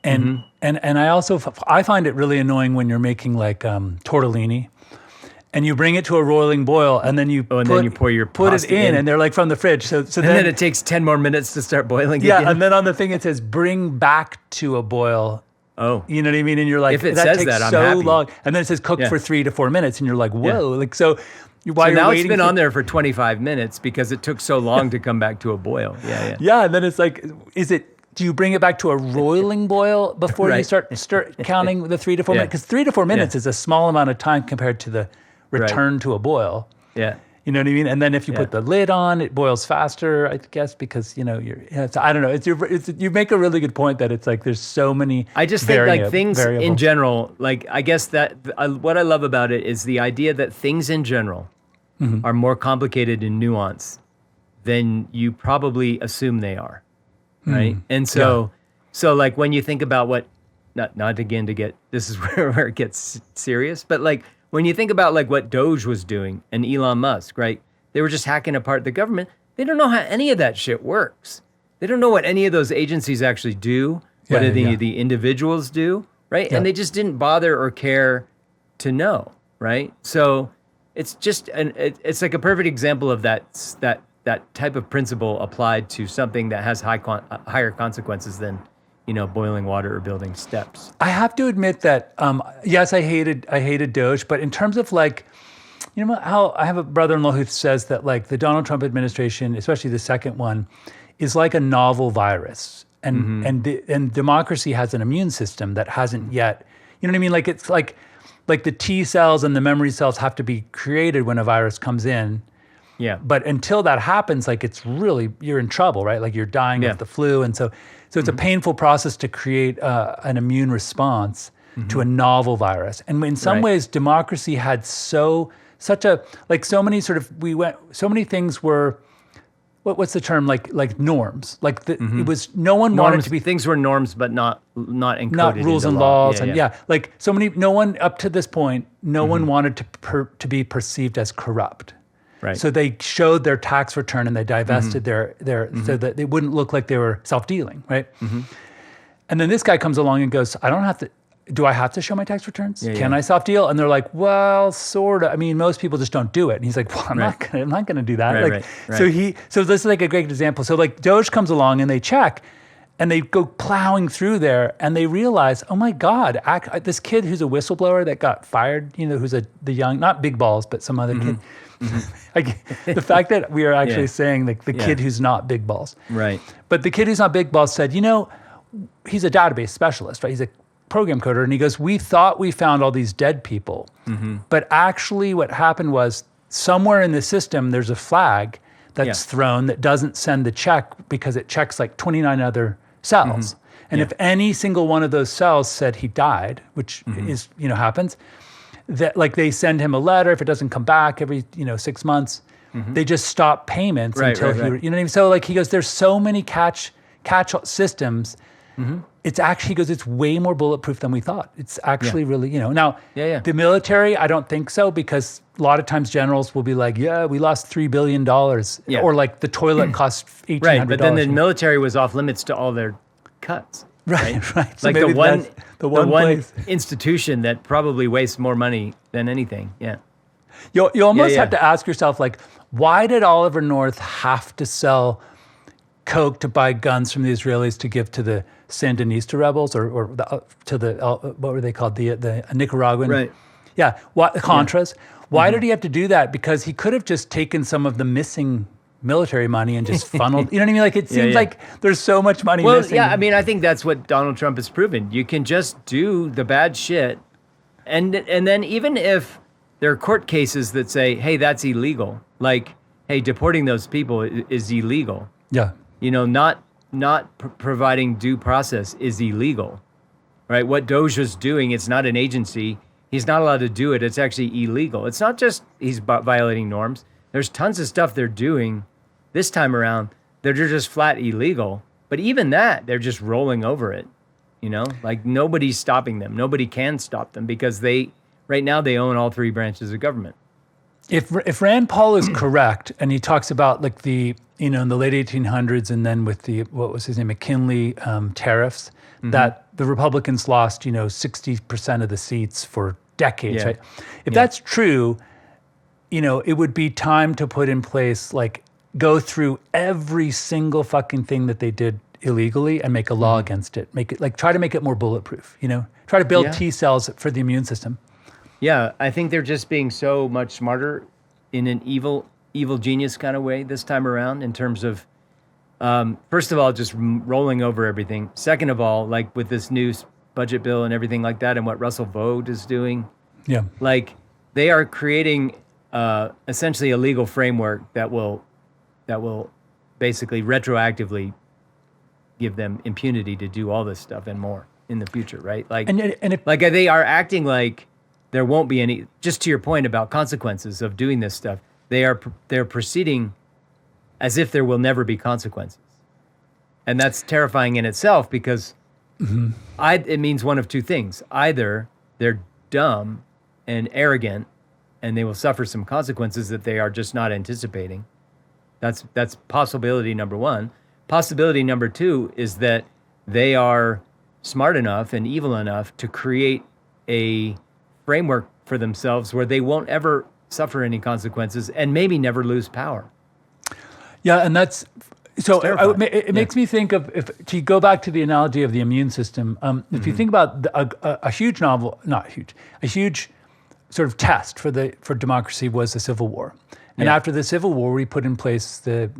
And I find it really annoying when you're making tortellini, and you bring it to a roiling boil, and then you then you pour your put it pasta in, and they're from the fridge. So then it takes 10 more minutes to start boiling yeah, again. and then on the thing it says bring back to a boil. Oh, you know what I mean? And you're like, if it that says takes that, I'm so happy. long. And then it says cook for 3 to 4 minutes, and you're like, whoa, Yeah. so. While so you're now waiting it's been on there for 25 minutes because it took so long to come back to a boil. Yeah. Yeah, and then it's do you bring it back to a roiling boil before you start counting the 3 to 4 minutes? Because 3 to 4 minutes is a small amount of time compared to the return to a boil. Yeah. You know what I mean? And then if you put the lid on, it boils faster, I guess, because so I don't know. You make a really good point that it's there's so many. I just think things in general, I guess that what I love about it is the idea that things in general are more complicated and nuanced than you probably assume they are, right? And so when you think about what, not again to get, this is where it gets serious, but when you think about what Doge was doing and Elon Musk, right? They were just hacking apart the government. They don't know how any of that shit works. They don't know what any of those agencies actually do, what the individuals do, right? Yeah. And they just didn't bother or care to know, right? So it's just it's a perfect example of that type of principle applied to something that has higher consequences than boiling water or building steps. I have to admit that, yes, I hated Doge, but in terms of how I have a brother-in-law who says that the Donald Trump administration, especially the second one, is like a novel virus, and democracy has an immune system that hasn't yet. You know what I mean? It's like the T cells and the memory cells have to be created when a virus comes in. Yeah. But until that happens, it's really, you're in trouble, right? You're dying of the flu, and so it's a painful process to create an immune response to a novel virus. And in some ways, democracy had so many things were, what's the term, norms. It was, no one wanted to be. Things were norms, but not encoded not rules and law. laws. No one up to this point, no one wanted to be perceived as corrupt. Right. So they showed their tax return and they divested their so that they wouldn't look like they were self-dealing, right? And then this guy comes along and goes, do I have to show my tax returns? Can I self-deal? And they're like, well, sort of. I mean, most people just don't do it. And he's like, well, I'm not gonna do that. Right. So this is a great example. So Doge comes along and they check, And they go plowing through there, and they realize, oh my God, this kid who's a whistleblower that got fired, who's the young, not Big Balls, but some other kid. The fact that we are actually saying the kid who's not Big Balls. Right. But the kid who's not Big Balls said, he's a database specialist, right? He's a program coder. And he goes, we thought we found all these dead people. But actually what happened was somewhere in the system, there's a flag that's thrown that doesn't send the check because it checks like 29 other cells. And if any single one of those cells said he died, which is, happens, that like they send him a letter. If it doesn't come back every, 6 months, they just stop payments until he, you know what I mean? So like he goes, there's so many catch systems. It's actually, he goes, it's way more bulletproof than we thought. It's actually really, now the military, I don't think so, because a lot of times generals will be like, we lost $3 billion. Or like the toilet cost $1,800. Right, but then the military was off limits to all their cuts. Right. So like the one institution that probably wastes more money than anything. Yeah. You almost have to ask yourself, like, why did Oliver North have to sell coke to buy guns from the Israelis to give to the Sandinista rebels or to the what were they called, the Nicaraguan? Right. Yeah. The Contras. Why did he have to do that? Because he could have just taken some of the missing military money and just funneled. You know what I mean? Like it seems like there's so much money missing. Well, yeah. I mean, I think that's what Donald Trump has proven. You can just do the bad shit, and then even if there are court cases that say, hey, that's illegal. Like, hey, deporting those people is illegal. Yeah. Not providing due process is illegal, right? What Doja's doing, it's not an agency. He's not allowed to do it. It's actually illegal. It's not just he's violating norms. There's tons of stuff they're doing this time around that are just flat illegal. But even that, they're just rolling over it, Like nobody's stopping them. Nobody can stop them because right now they own all three branches of government. If Rand Paul is correct, and he talks about like the in the late 1800s, and then with the what was his name, McKinley tariffs, that the Republicans lost 60% of the seats for decades. Right? If that's true, it would be time to put in place go through every single fucking thing that they did illegally and make a law against it. Make it try to make it more bulletproof. Try to build T cells for the immune system. Yeah, I think they're just being so much smarter in an evil genius kind of way this time around in terms of, first of all, just rolling over everything. Second of all, like with this new budget bill and everything like that and what Russell Vought is doing. Yeah. Like they are creating essentially a legal framework that will basically retroactively give them impunity to do all this stuff and more in the future, right? Like, like they are acting like there won't be any, just to your point about consequences of doing this stuff, they're proceeding as if there will never be consequences. And that's terrifying in itself because it means one of two things. Either they're dumb and arrogant and they will suffer some consequences that they are just not anticipating. That's possibility number one. Possibility number two is that they are smart enough and evil enough to create a framework for themselves where they won't ever suffer any consequences and maybe never lose power. Yeah, and that's so. It makes me think of to go back to the analogy of the immune system. If you think about a huge a huge sort of test for democracy was the Civil War. And after the Civil War, we put in place the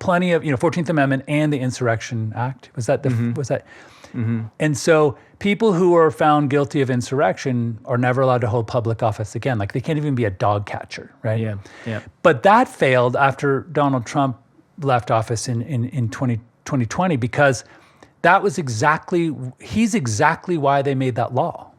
plenty of 14th Amendment and the Insurrection Act. Was that was that? And so people who are found guilty of insurrection are never allowed to hold public office again. Like they can't even be a dog catcher, right? Yeah. But that failed after Donald Trump left office in 2020 because that was he's exactly why they made that law.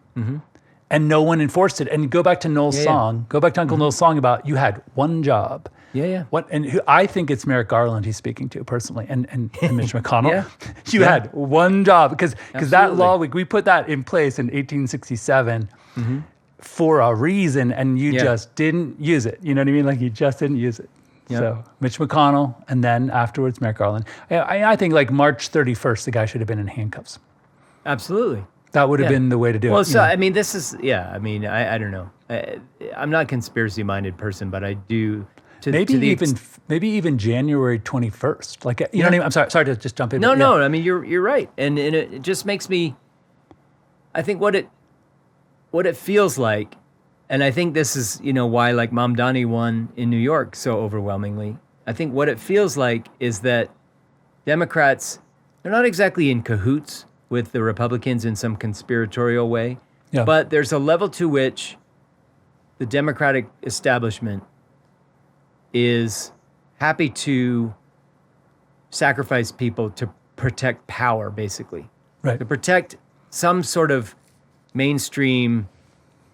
And no one enforced it. And go back to Noel's song. Go back to Uncle Noel's song about you had one job. I think it's Merrick Garland he's speaking to personally, and Mitch McConnell. You had one job because that law we put that in place in 1867 for a reason, and you just didn't use it. You know what I mean? Like you just didn't use it. So Mitch McConnell, and then afterwards Merrick Garland. I think like March 31st, the guy should have been in handcuffs. Absolutely. That would have been the way to do it. Well, so, I mean, this is, I mean, I don't know. I'm not a conspiracy-minded person, but I do Maybe even January 21st. Like, you know what I mean? I'm sorry to just jump in. No, no. I mean, you're right, and it just makes me. I think what it feels like, and I think this is why like Mamdani won in New York so overwhelmingly. I think what it feels like is that Democrats, they're not exactly in cahoots with the Republicans in some conspiratorial way, but there's a level to which the Democratic establishment is happy to sacrifice people to protect power, basically. Right. To protect some sort of mainstream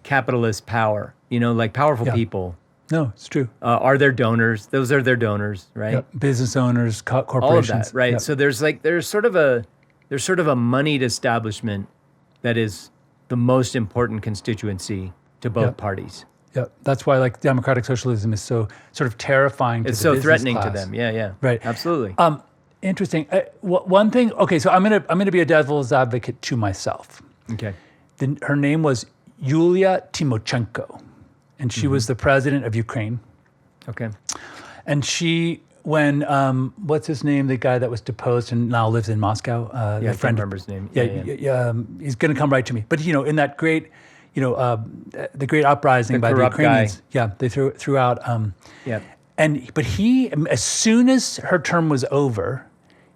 capitalist power, like powerful people. No, it's true. Are their donors. Those are their donors, right? Yep. Business owners, corporations. All of that, right? Yep. So there's sort of a moneyed establishment that is the most important constituency to both parties. Yeah, that's why like democratic socialism is so sort of terrifying to it's the so business threatening class. to them. Yeah. Right. Absolutely. Interesting. One thing. Okay, so I'm gonna be a devil's advocate to myself. Okay. Her name was Yulia Tymoshenko, and she was the president of Ukraine. Okay. And she, when what's his name, the guy that was deposed and now lives in Moscow. I can't remember his name. Yeah. He's gonna come right to me. But in that great. The great uprising by the Ukrainians. Guy. Yeah, they threw out. But he, as soon as her term was over,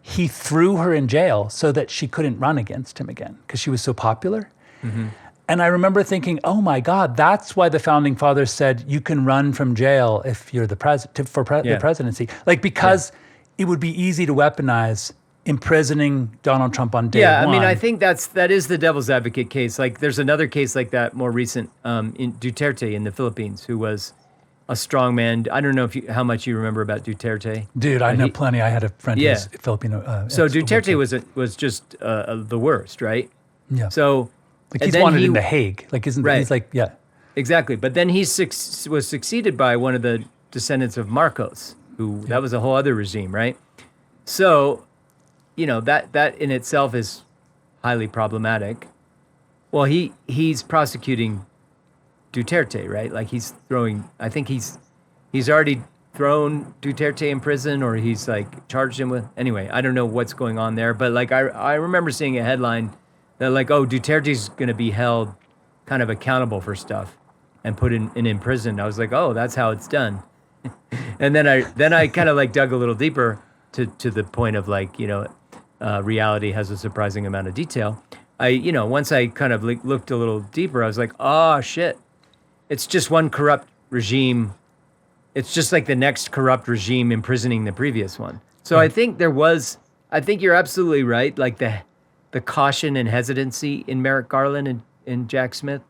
he threw her in jail so that she couldn't run against him again because she was so popular. Mm-hmm. And I remember thinking, oh my God, that's why the founding fathers said you can run from jail if you're the the presidency, because it would be easy to weaponize imprisoning Donald Trump on day one. I mean, I think that is the devil's advocate case. Like, there's another case like that, more recent, in Duterte in the Philippines, who was a strong man. I don't know how much you remember about Duterte. Dude, I know plenty. I had a friend who was Filipino. So Duterte was just the worst, right? Yeah. So he's wanted in The Hague. He's like, yeah. Exactly. But then he was succeeded by one of the descendants of Marcos, that was a whole other regime, right? So that in itself is highly problematic. Well, he's prosecuting Duterte, right? Like I think he's already thrown Duterte in prison, or he's like charged him with, anyway, I don't know what's going on there. But like, I remember seeing a headline that like, oh, Duterte's going to be held kind of accountable for stuff and put in prison. I was like, oh, that's how it's done. And then I kind of like dug a little deeper to the point of like, reality has a surprising amount of detail. Once I kind of looked a little deeper, I was like, oh shit, it's just one corrupt regime. It's just like the next corrupt regime imprisoning the previous one. So I think you're absolutely right. Like the caution and hesitancy in Merrick Garland and Jack Smith,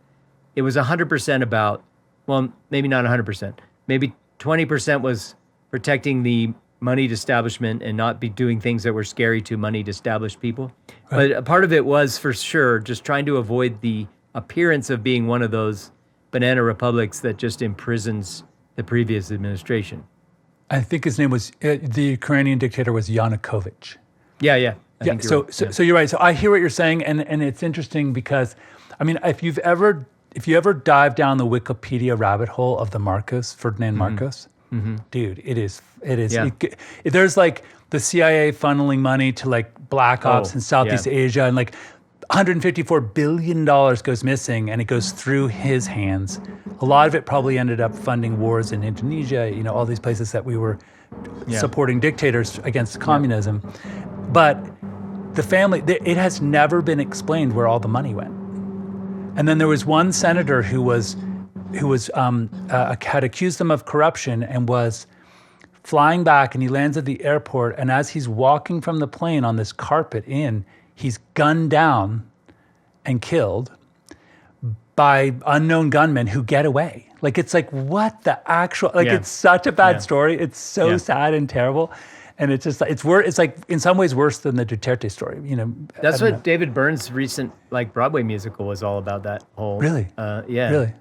it was 100% about, well, maybe not 100%, maybe 20% was protecting the moneyed establishment and not be doing things that were scary to moneyed established people. Right. But a part of it was for sure just trying to avoid the appearance of being one of those banana republics that just imprisons the previous administration. I think his name was, the Ukrainian dictator was Yanukovych. Yeah. So you're right. So I hear what you're saying, and it's interesting because, I mean, if you ever dive down the Wikipedia rabbit hole of the Ferdinand Marcos, dude, it is. Yeah. There's like the CIA funneling money to like black ops in Southeast Asia, and like $154 billion goes missing, and it goes through his hands. A lot of it probably ended up funding wars in Indonesia, all these places that we were supporting dictators against communism. But the family, it has never been explained where all the money went. And then there was one senator who had accused them of corruption and was flying back, and he lands at the airport, and as he's walking from the plane on this carpet he's gunned down and killed by unknown gunmen who get away. Like, it's like, what the actual, like, it's such a bad story. It's so sad and terrible. And it's just, it's like in some ways worse than the Duterte story, That's what David Byrne's recent like Broadway musical was all about, that whole. Really? Yeah. Really?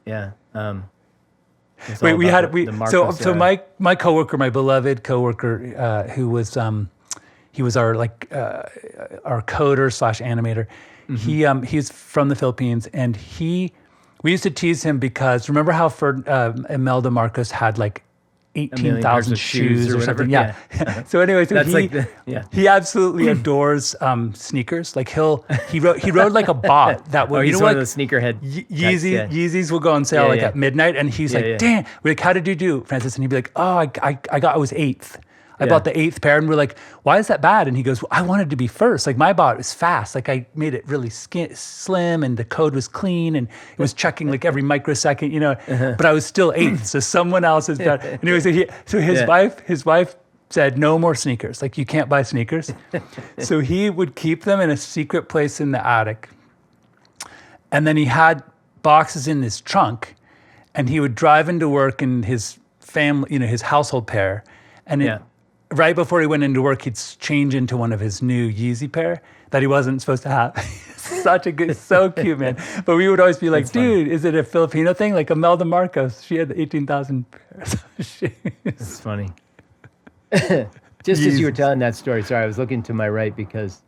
Yeah. Wait, so my coworker, my beloved coworker, who was he was our our coder / animator. He's from the Philippines, and we used to tease him because remember how Imelda Marcos had like 18,000 pairs of shoes or whatever. something. Yeah. So anyway, so That's he, like he absolutely adores sneakers. Like he rode like a bot that would, he's you know one what? of the sneakerhead. Yeezys will go on sale Yeah. at midnight, and he's like, yeah. "Damn!" We're like, "How did you do, Francis?" And he'd be like, "Oh, I was 8th. I bought the 8th pair," and we're like, "Why is that bad?" And he goes, "Well, I wanted to be first. Like my bot was fast. Like I made it really slim, and the code was clean, and it was checking like every microsecond, you know. But I was still 8th, so someone else is better." Anyway, so his wife said, "No more sneakers. Like you can't buy sneakers." So he would keep them in a secret place in the attic, and then he had boxes in his trunk, and he would drive into work in his family, you know, his household pair, and right before he went into work, he'd change into one of his new Yeezy pair that he wasn't supposed to have. So cute, man. But we would always be like, "Dude, is it a Filipino thing?" Like Imelda Marcos, she had 18,000 pairs of shoes. It's funny. Just as you were telling that story, sorry, I was looking to my right because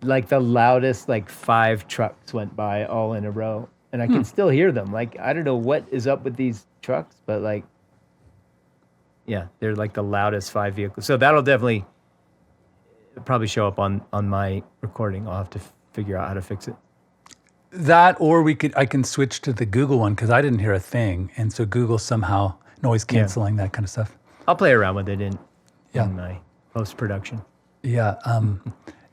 like the loudest, like 5 trucks went by all in a row, and I can still hear them. Like, I don't know what is up with these trucks, but like, yeah, they're like the loudest 5 vehicles. So that'll definitely probably show up on my recording. I'll have to figure out how to fix it. That, or I can switch to the Google one because I didn't hear a thing, and so Google somehow noise canceling that kind of stuff. I'll play around with it in my post production. Yeah,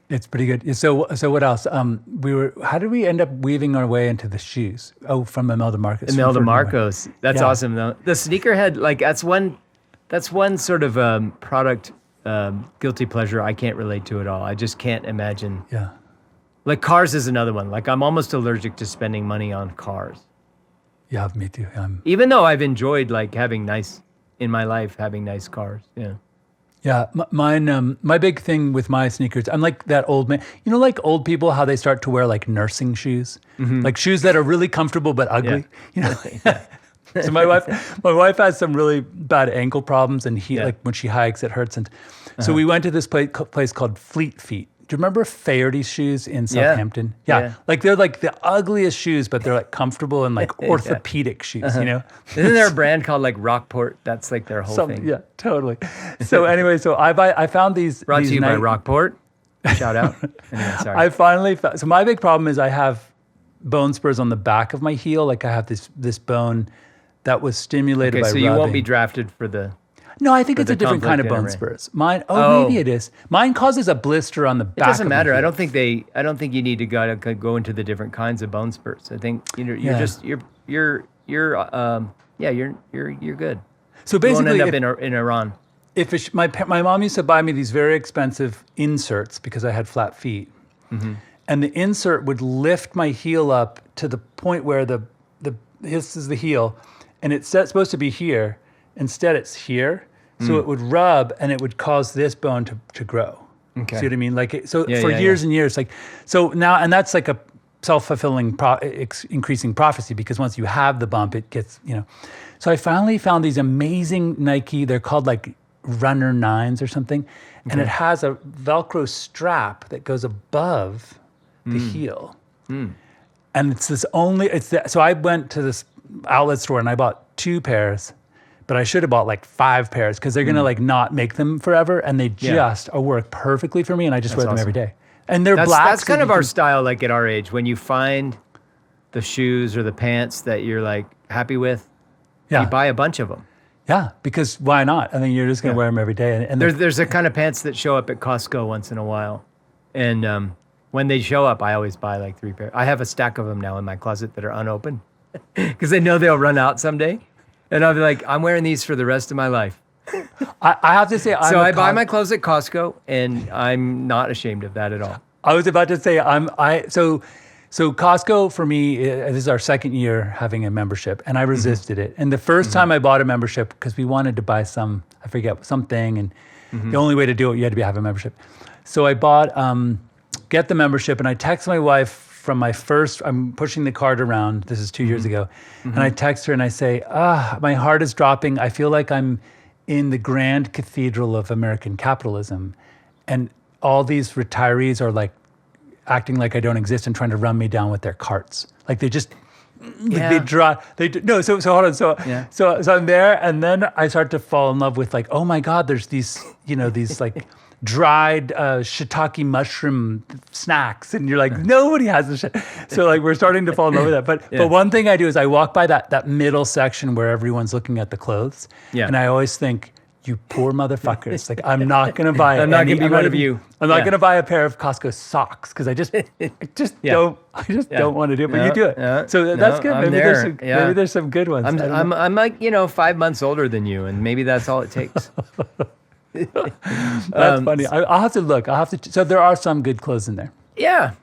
it's pretty good. So what else? How did we end up weaving our way into the shoes? Oh, from Imelda Marcos. Imelda Marcos. That's awesome though. The sneakerhead, like that's one sort of product guilty pleasure I can't relate to at all. I just can't imagine. Yeah. Like cars is another one. Like I'm almost allergic to spending money on cars. Yeah, me too. Even though I've enjoyed like having nice cars. Yeah. Yeah, mine. My big thing with my sneakers, I'm like that old man. You know, like old people, how they start to wear like nursing shoes, like shoes that are really comfortable but ugly. You know. So my wife has some really bad ankle problems, and like when she hikes, it hurts. And so we went to this place called Fleet Feet. Do you remember Faherty's shoes in Southampton? Yeah. Like they're like the ugliest shoes, but they're like comfortable and like orthopedic shoes, you know? Isn't there a brand called like Rockport? That's like their whole thing. Yeah, totally. So anyway, so I found these. Brought these to you by Rockport. Shout out. Anyway, sorry. I finally found, so my big problem is I have bone spurs on the back of my heel. Like I have this bone that was stimulated by so rubbing. you won't be drafted for the... No, I think it's a different kind of bone spurs. Mine, maybe it is. Mine causes a blister on the back. It doesn't matter. I don't think you need to go into the different kinds of bone spurs. I think you're good. So basically, you won't end up in Iran. My mom used to buy me these very expensive inserts because I had flat feet, and the insert would lift my heel up to the point where this is the heel, and it's supposed to be here. Instead, it's here, so it would rub and it would cause this bone to grow. Okay. See what I mean? Like for years and years, like so now, and that's like a self-fulfilling increasing prophecy because once you have the bump, it gets So I finally found these amazing Nike. They're called like Runner 9s or something, and it has a Velcro strap that goes above the heel, and it's so I went to this outlet store and I bought 2 pairs. But I should have bought like 5 pairs because they're gonna like not make them forever, and they just work perfectly for me, and I just wear them every day. And they're black. That's kind of our style, like at our age, when you find the shoes or the pants that you're like happy with, you buy a bunch of them. Yeah, because why not? I mean, you're just gonna wear them every day. And there's a kind of pants that show up at Costco once in a while, and when they show up, I always buy like 3 pairs. I have a stack of them now in my closet that are unopened because I know they'll run out someday. And I'll be like, I'm wearing these for the rest of my life. I have to say, I buy my clothes at Costco, and I'm not ashamed of that at all. I was about to say, so Costco for me, this is our second year having a membership, and I resisted it. And the first time I bought a membership, because we wanted to buy something, and the only way to do it, you had to have a membership. So I bought, get the membership, and I text my wife from I'm pushing the cart around, this is 2 years ago, and I text her and I say, my heart is dropping. I feel like I'm in the grand cathedral of American capitalism, and all these retirees are like acting like I don't exist and trying to run me down with their carts. Like Like they dry. They do, no. So hold on. So I'm there, and then I start to fall in love with like, oh my God, there's these these like dried shiitake mushroom snacks, and you're like, nobody has this shit. So like we're starting to fall in love with that. But one thing I do is I walk by that middle section where everyone's looking at the clothes, and I always think, you poor motherfuckers. Like, I'm not going to buy I'm not going to be one of you. I'm not going to buy a pair of Costco socks because I just don't want to do it. But you do it. So that's good. Maybe there's some good ones. I'm like, 5 months older than you, and maybe that's all it takes. That's funny. I'll have to look. So there are some good clothes in there. Yeah.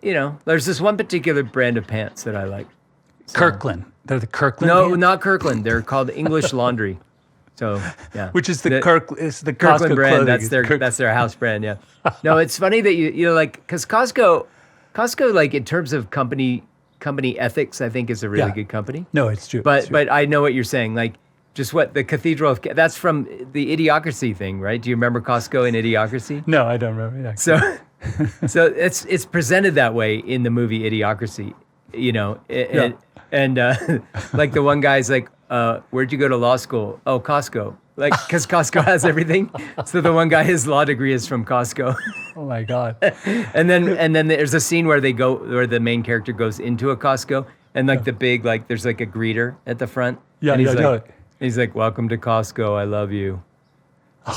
There's this one particular brand of pants that I like. So. Kirkland. They're the Kirkland No, pants? not Kirkland. They're called English Laundry. So yeah, which is the Kirkland brand. Clothing. That's their house brand. Yeah. No, it's funny that you like because Costco, like in terms of company ethics, I think is a really good company. No, it's true. But I know what you're saying. Like just what the Cathedral of that's from the Idiocracy thing, right? Do you remember Costco in Idiocracy? No, I don't remember. Yeah. So it's presented that way in the movie Idiocracy, and like the one guy's like. Where'd you go to law school? Oh, Costco. Like, because Costco has everything. So the one guy, his law degree is from Costco. Oh my God. and then there's a scene where the main character goes into a Costco and like the big, like there's like a greeter at the front. Yeah, and he's like, welcome to Costco. I love you.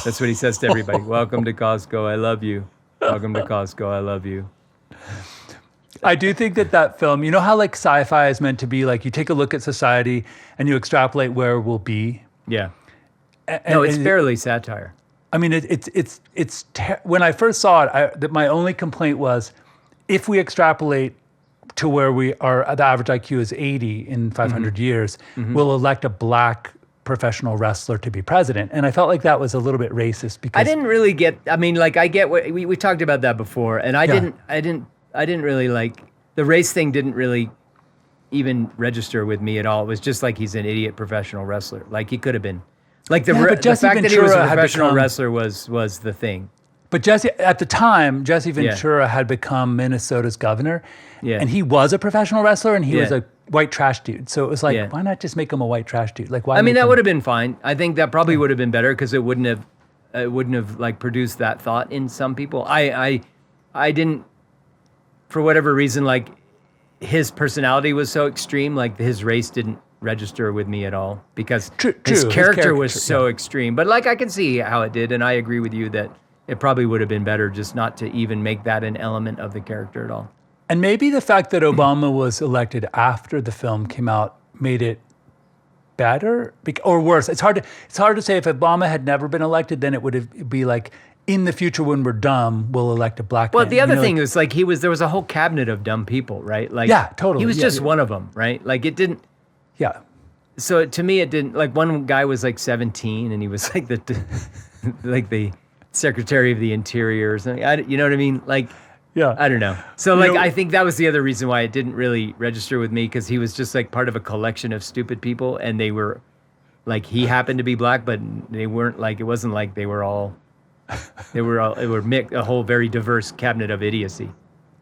That's what he says to everybody. Welcome to Costco. I love you. Welcome to Costco. I love you. I do think that film, you know how like sci-fi is meant to be like you take a look at society and you extrapolate where we'll be. Yeah. No, it's barely satire. I mean, when I first saw it, my only complaint was if we extrapolate to where we are, the average IQ is 80 in 500 years, we'll elect a black professional wrestler to be president. And I felt like that was a little bit racist because I didn't really get, I mean, like I get what we talked about that before. And I didn't really like the race thing. Didn't really even register with me at all. It was just like he's an idiot professional wrestler. Like he could have been. Like the fact that he was a professional wrestler was the thing. But at the time, Jesse Ventura had become Minnesota's governor, and he was a professional wrestler, and he was a white trash dude. So it was like, why not just make him a white trash dude? Like, why? I mean, that would have been fine. I think that probably would have been better because it wouldn't have like produced that thought in some people. I didn't. For whatever reason, like his personality was so extreme, like his race didn't register with me at all because his character was so extreme. But like I can see how it did, and I agree with you that it probably would have been better just not to even make that an element of the character at all. And maybe the fact that Obama was elected after the film came out made it better or worse. It's hard to say. If Obama had never been elected, then it would be like, in the future, when we're dumb, we'll elect a black man. Well, the other thing is like there was a whole cabinet of dumb people, right? Like, yeah, totally. He was just one of them, right? Like it didn't. Yeah. So to me, it didn't. Like one guy was like 17, and he was like the Secretary of the Interior or something. You know what I mean? Like, yeah. I don't know. So like, I think that was the other reason why it didn't really register with me because he was just like part of a collection of stupid people, and they were like he happened to be black, but they weren't like it wasn't like they were all. They were a whole very diverse cabinet of idiocy.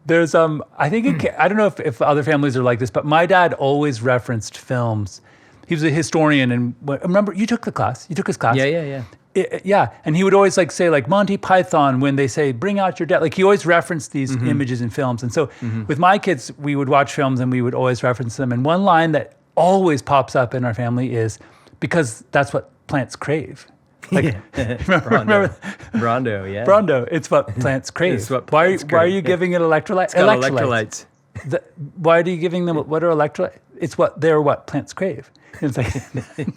There's I think I don't know if other families are like this, but my dad always referenced films. He was a historian, and remember you took the class. You took his class. Yeah. And he would always like say like Monty Python when they say bring out your dad. Like he always referenced these images in films. And so with my kids, we would watch films and we would always reference them. And one line that always pops up in our family is because that's what plants crave. Like, remember Brondo, yeah. Brondo, it's what plants crave. Why are you giving it electrolytes? Electrolytes. Why are you giving them, what are electrolytes? It's what plants crave. And it's like,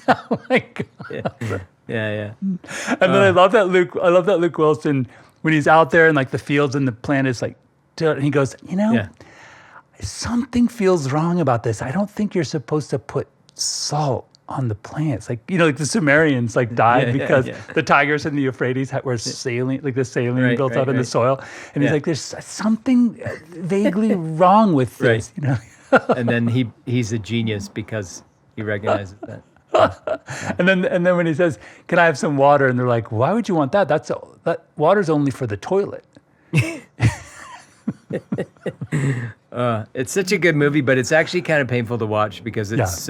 oh my God. Yeah. And then I love that Luke Wilson, when he's out there in like the fields and the plant is like, he goes, something feels wrong about this. I don't think you're supposed to put salt on the plants. Like, like the Sumerians like died because the tigers in the Euphrates were saline, like the saline built up in the soil. And he's like, there's something vaguely wrong with this, And then he's a genius because he recognizes that. And then when he says, "Can I have some water?" and they're like, "Why would you want that? That water's only for the toilet." It's such a good movie, but it's actually kind of painful to watch because it's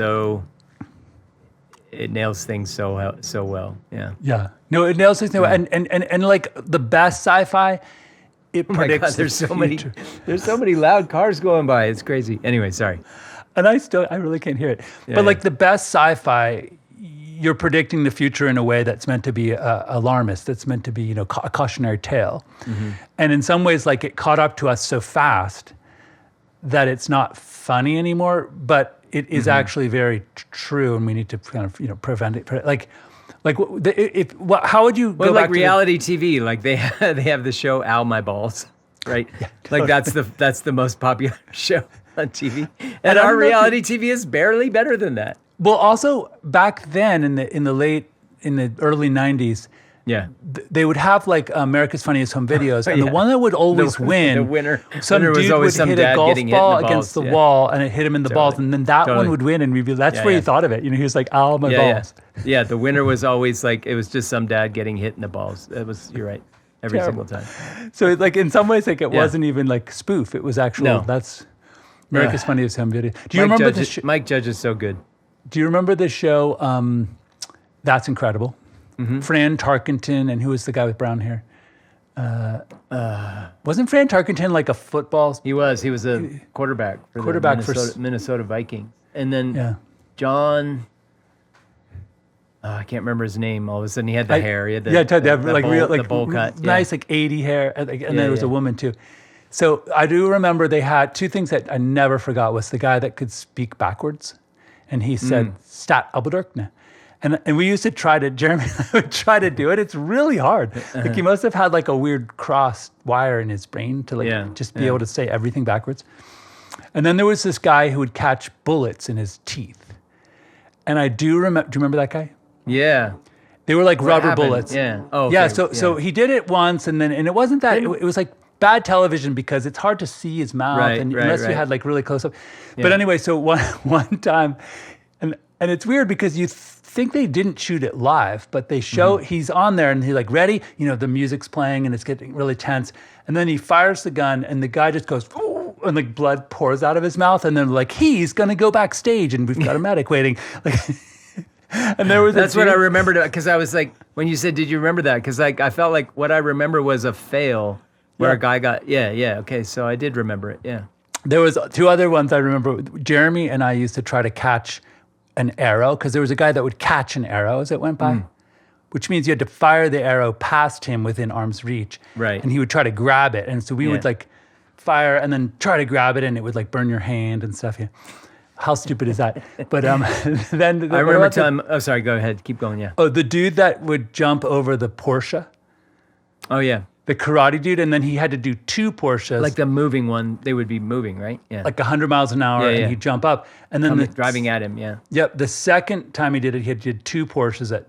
it nails things so well. Yeah. Yeah. No, it nails things. And like the best sci-fi, it predicts God, there's the so many. future. There's so many loud cars going by. It's crazy. Anyway, sorry. And I really can't hear it. But like the best sci-fi, you're predicting the future in a way that's meant to be alarmist. That's meant to be, a cautionary tale. Mm-hmm. And in some ways, like it caught up to us so fast that it's not funny anymore. But it is actually very true, and we need to kind of prevent it. How would you go like back reality TV? Like they have the show "Ow My Balls," right? Yeah, totally. Like that's the most popular show on TV, and our reality TV is barely better than that. Well, also back then in the early 90s, they would have like America's Funniest Home Videos, and the one that would always win, the winner was always would some hit dad a golf getting hit in ball the against the balls. wall, and it hit him in the balls, and then that one would win, and we'd be that's where he thought of it. He was like, "Ow, my balls." Yeah, the winner was always like it was just some dad getting hit in the balls. You're right, every single time. So like in some ways, like it wasn't even like spoof; it was actual. That's America's Funniest Home Video. Do you remember this? Mike Judge is so good. Do you remember the show? That's Incredible. Mm-hmm. Fran Tarkenton, and who was the guy with brown hair? Wasn't Fran Tarkenton like a football? He was a quarterback for the Minnesota Vikings. And then John, I can't remember his name. All of a sudden, he had the hair. He had the bowl cut. Nice, like 80 hair. And then there was a woman too. So I do remember they had two things that I never forgot was the guy that could speak backwards. And he said, "Stat Abeldirkne." And we used to Jeremy and I would try to do it. It's really hard. Like he must have had like a weird crossed wire in his brain to just be able to say everything backwards. And then there was this guy who would catch bullets in his teeth. And I do remember, do you remember that guy? Yeah. They were like rubber bullets. Yeah. Oh, okay. Yeah. So he did it once and it wasn't that, it was like bad television because it's hard to see his mouth unless you had like really close up. Yeah. But anyway, so one time, and it's weird because you think they didn't shoot it live, but they show he's on there and he's like, ready? The music's playing and it's getting really tense. And then he fires the gun and the guy just goes, ooh, and like blood pours out of his mouth. And then like, he's going to go backstage and we've got a medic waiting. Like, and there was that's what I remembered because I was like, when you said, did you remember that? Because like I felt like what I remember was a fail where a guy got, okay. So I did remember it, There was two other ones I remember. Jeremy and I used to try to catch an arrow because there was a guy that would catch an arrow as it went by, which means you had to fire the arrow past him within arm's reach. Right. And he would try to grab it. And so we would like fire and then try to grab it and it would like burn your hand and stuff. Yeah. How stupid is that? But then I remember telling, sorry, go ahead. Keep going. Yeah. Oh, the dude that would jump over the Porsche. Oh, yeah. The karate dude, and then he had to do two Porsches. Like the moving one, they would be moving, right? Yeah. Like 100 miles an hour, and he'd jump up. And then driving at him, Yep. The second time he did it, he did two Porsches at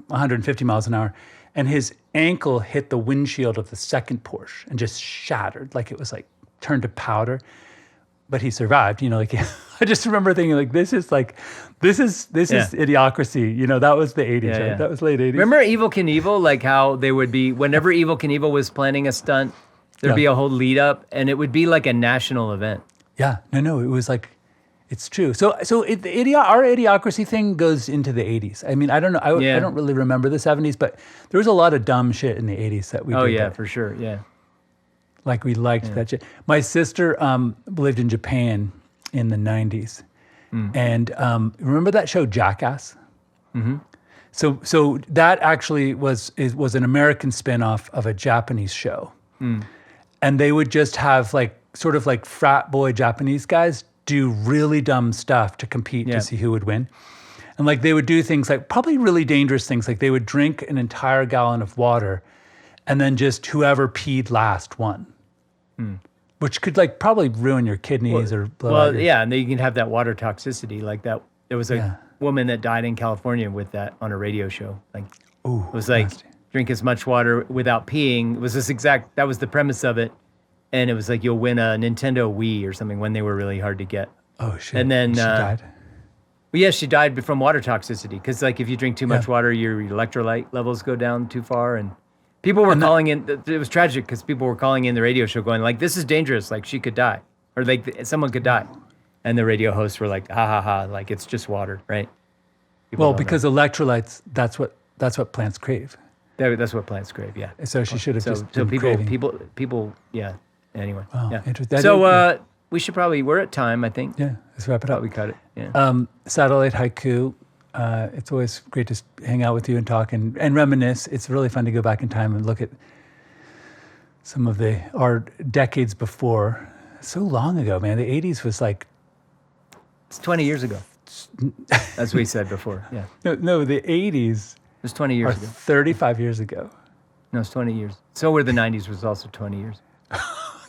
150 miles an hour, and his ankle hit the windshield of the second Porsche and just shattered, like it was like turned to powder. But he survived, like I just remember thinking like this is idiocracy. That was the 80s, right? That was late 80s. Remember Evel Knievel, like how they would be whenever Evel Knievel was planning a stunt, there'd be a whole lead up and it would be like a national event. Yeah. No, it was like it's true. So our idiocracy thing goes into the 80s. I mean, I don't know. I don't really remember the 70s, but there was a lot of dumb shit in the 80s that we did. Oh yeah, for sure. Yeah. Like we liked that shit. My sister lived in Japan in the 90s. And remember that show Jackass? Mm-hmm. So that actually was an American spinoff of a Japanese show. And they would just have like sort of like frat boy Japanese guys do really dumb stuff to compete to see who would win. And like they would do things like probably really dangerous things. Like they would drink an entire gallon of water and then just whoever peed last won. Which could like probably ruin your kidneys or blow out and then you can have that water toxicity like that. There was a woman that died in California with that on a radio show. Like, it was like drink as much water without peeing. It was that was the premise of it, and it was like you'll win a Nintendo Wii or something when they were really hard to get. Oh shit! And then she died. Well, yeah, she died from water toxicity because like if you drink too much water, your electrolyte levels go down too far and People were calling in. It was tragic because people were calling in the radio show going like, "This is dangerous. Like she could die, or like someone could die," and the radio hosts were like, "Ha ha ha! Like it's just water, right?" People Well, don't because electrolytes, that's what plants crave. that's what plants crave. Yeah. So she should have So just been craving. people. Yeah. Anyway. Wow, Yeah. interesting. So we should probably. We're at time. I think. Yeah, let's wrap it Thought up. we cut it. Yeah. Satellite Haiku. It's always great to hang out with you and talk and reminisce. It's really fun to go back in time and look at some of our decades before. So long ago, man. The 80s was like... It's 20 years ago. As we said before. Yeah. No, the 80s It was 20 are years ago. 35 years ago. No, it's 20 years. So were the 90s was also 20 years.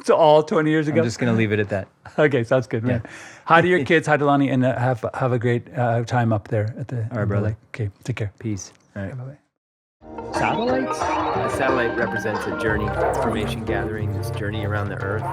So all 20 years ago? I'm just going to leave it at that. Okay, sounds good, man. Hi to your kids. Hi to Lonnie. And have a great time up there at the... All right, brother. lake. Okay, take care. Peace. All right. Bye-bye. Satellites? A satellite represents a journey, information gathering, this journey around the Earth.